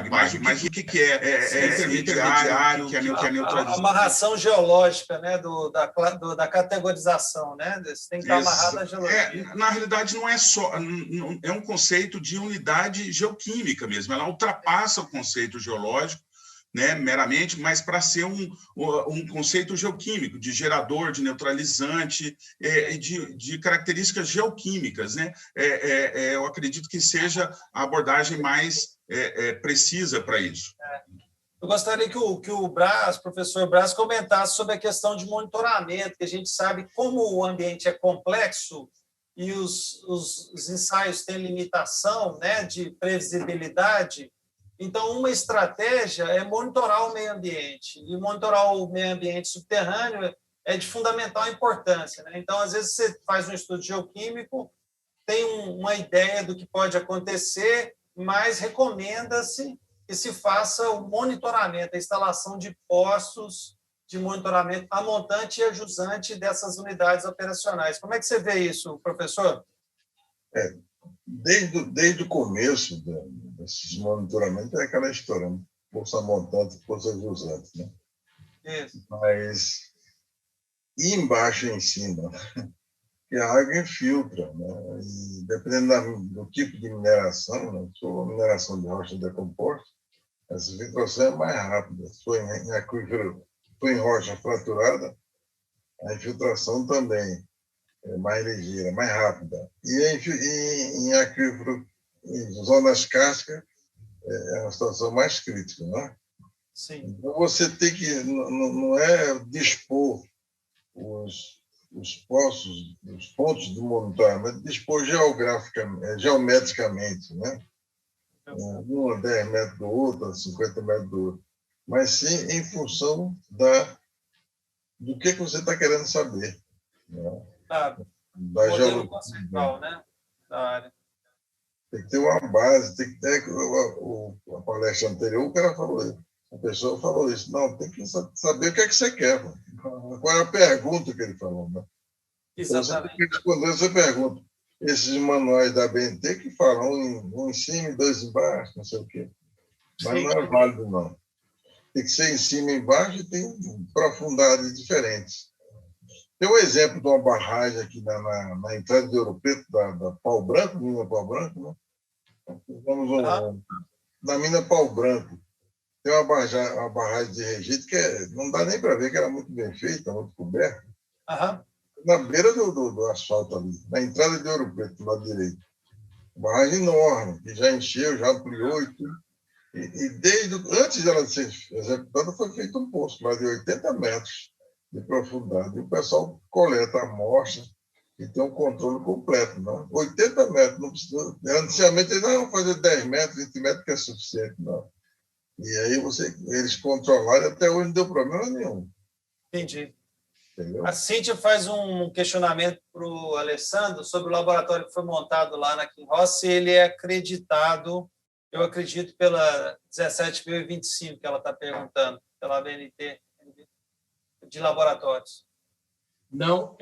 mas o que é intermediário, que é neutralizado. A amarração geológica, né, da categorização, né? Você tem que estar amarrado à geologia. Na realidade, não é só... É um conceito de unidade geoquímica mesmo. Ela ultrapassa o conceito geológico, né, meramente, mas para ser um conceito geoquímico, de gerador, de neutralizante, de características geoquímicas, né? Eu acredito que seja a abordagem mais precisa para isso. Eu gostaria que o professor Braz, comentasse sobre a questão de monitoramento, que a gente sabe como o ambiente é complexo e os ensaios têm limitação, né, de previsibilidade. Então, uma estratégia é monitorar o meio ambiente, e monitorar o meio ambiente subterrâneo é de fundamental importância, né? Então, às vezes, você faz um estudo geoquímico, tem uma ideia do que pode acontecer, mas recomenda-se que se faça o monitoramento, a instalação de postos de monitoramento a montante e a jusante dessas unidades operacionais. Como é que você vê isso, professor? Desde o começo desses monitoramentos é aquela história, né? Força montante, força jusante, né? Isso. Mas e embaixo e em cima, que a água infiltra, né? E dependendo do tipo de mineração, né? Se for mineração de rocha decomposta, essa infiltração é mais rápida. Se for em aquífero, se for em rocha fraturada, a infiltração também é mais ligeira, mais rápida. E em aquífero, em zonas cársticas, é uma situação mais crítica, né? Sim. Então, você tem que, não é dispor os poços, os pontos de monitoramento, dispor geometricamente, né? Um a 10 metros do outro, a 50 metros do outro, mas sim em função do que você está querendo saber, né? Da modelo conceitual, né? Da área. Tem que ter uma base, tem que ter a palestra anterior, o cara falou isso. A pessoa falou isso. Não, tem que saber o que é que você quer. Mano. Qual é a pergunta que ele falou, né? Exatamente. Então, você tem que responder essa pergunta. Esses manuais da BNT que falam um em cima e dois embaixo, não sei o quê. Mas Sim. não é válido, não. Tem que ser em cima e embaixo e tem profundidades diferentes. Tem um exemplo de uma barragem aqui na entrada de Ouro Preto, da Pau Branco, mina Pau Branco, né? Na mina Pau Branco. Tem uma barragem de registro que não dá nem para ver que era muito bem feita, muito coberta. Na beira do asfalto ali, na entrada de Ouro Preto, do lado direito. Barragem enorme, que já encheu, já ampliou e tudo. Antes dela ser executada, foi feito um poço lá de 80 metros de profundidade. E o pessoal coleta a amostra e tem um controle completo. Não? 80 metros, não precisa. Inicialmente, eles não vão fazer 10 metros, 20 metros, que é suficiente, não. E aí eles controlaram, até hoje não deu problema nenhum. Entendi. Entendeu? A Cíntia faz um questionamento para o Alessandro sobre o laboratório que foi montado lá na Kinross, se ele é acreditado, eu acredito, pela 17.025, que ela está perguntando, pela ABNT, de laboratórios. Não,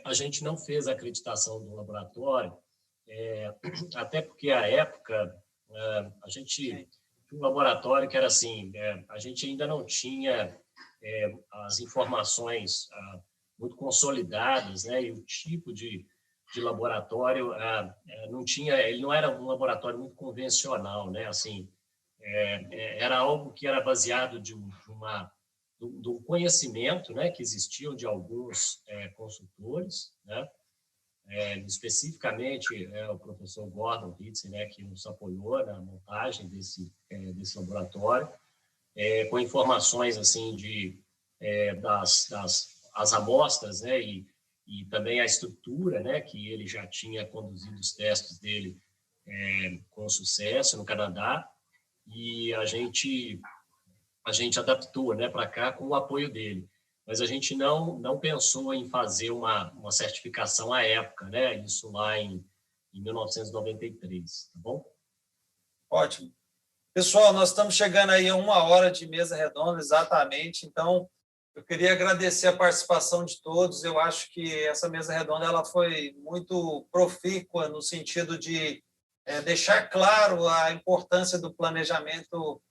a gente não fez a acreditação do laboratório, até porque, à época, a gente tinha um laboratório que era assim, a gente ainda não tinha as informações muito consolidadas, né? E o tipo de laboratório não tinha, ele não era um laboratório muito convencional, né? Assim, era algo que era baseado do conhecimento, né, que existiam de alguns consultores, né? Especificamente o professor Gordon Hitze, né, que nos apoiou na montagem desse laboratório, com informações assim das amostras, né, e também a estrutura, né, que ele já tinha conduzido os testes dele com sucesso no Canadá, e a gente adaptou, né, para cá com o apoio dele. Mas a gente não pensou em fazer uma certificação à época, né? Isso lá em 1993, tá bom? Ótimo. Pessoal, nós estamos chegando aí a 1 hora de mesa redonda, exatamente. Então, eu queria agradecer a participação de todos. Eu acho que essa mesa redonda ela foi muito profícua no sentido de deixar claro a importância do planejamento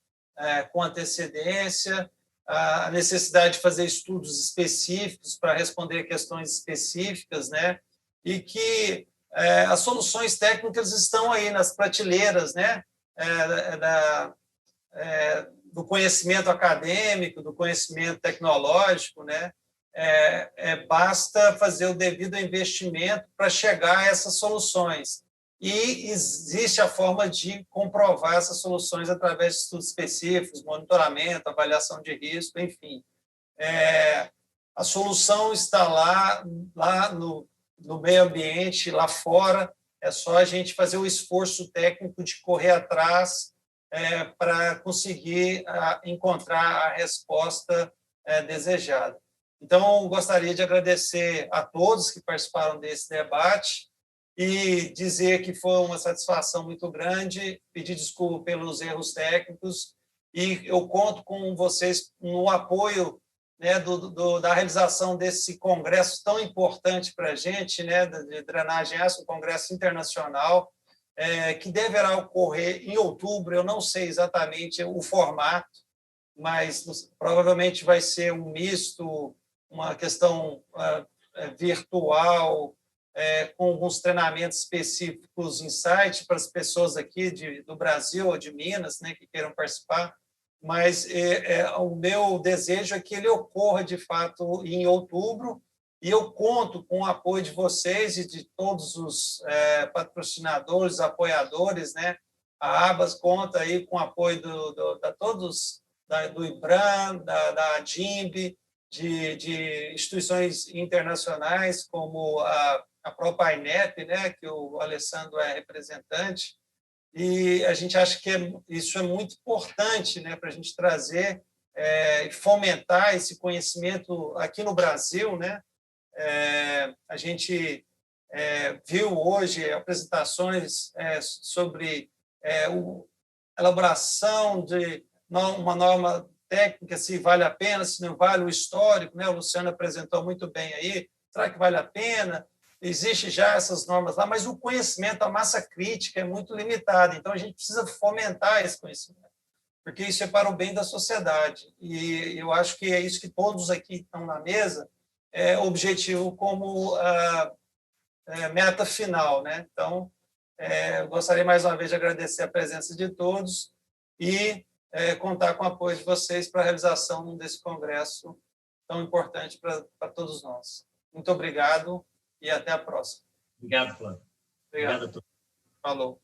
com antecedência, a necessidade de fazer estudos específicos para responder questões específicas, né? E que as soluções técnicas estão aí nas prateleiras, né? Do conhecimento acadêmico, do conhecimento tecnológico, né? Basta fazer o devido investimento para chegar a essas soluções. e existe a forma de comprovar essas soluções através de estudos específicos, monitoramento, avaliação de risco, enfim. A solução está lá no meio ambiente, lá fora, é só a gente fazer o esforço técnico de correr atrás para conseguir encontrar a resposta desejada. Então, gostaria de agradecer a todos que participaram desse debate e dizer que foi uma satisfação muito grande, pedir desculpa pelos erros técnicos, e eu conto com vocês no apoio, né, da realização desse congresso tão importante para a gente, né, de drenagem ácida, um congresso internacional, que deverá ocorrer em outubro. Eu não sei exatamente o formato, mas provavelmente vai ser um misto, uma questão virtual, com alguns treinamentos específicos em site para as pessoas aqui do Brasil ou de Minas, né, que queiram participar. Mas o meu desejo é que ele ocorra, de fato, em outubro, e eu conto com o apoio de vocês e de todos os patrocinadores, apoiadores, né? A ABAS conta aí com o apoio do IBRAM, da ADIMB, de instituições internacionais, como a própria INEP, né? Que o Alessandro é representante. E a gente acha que isso é muito importante, né, para a gente trazer e fomentar esse conhecimento aqui no Brasil, né? A gente viu hoje apresentações sobre a elaboração de uma norma técnica, se vale a pena, se não vale, o histórico, né? O Luciano apresentou muito bem aí, será que vale a pena? Existe já essas normas lá, mas o conhecimento, a massa crítica é muito limitada, então a gente precisa fomentar esse conhecimento, porque isso é para o bem da sociedade, e eu acho que é isso que todos aqui estão na mesa, objetivo como meta final, né? Então, eu gostaria mais uma vez de agradecer a presença de todos e contar com o apoio de vocês para a realização desse congresso tão importante para todos nós. Muito obrigado e até a próxima. Obrigado, Flávio. Obrigado. Obrigado a todos. Falou.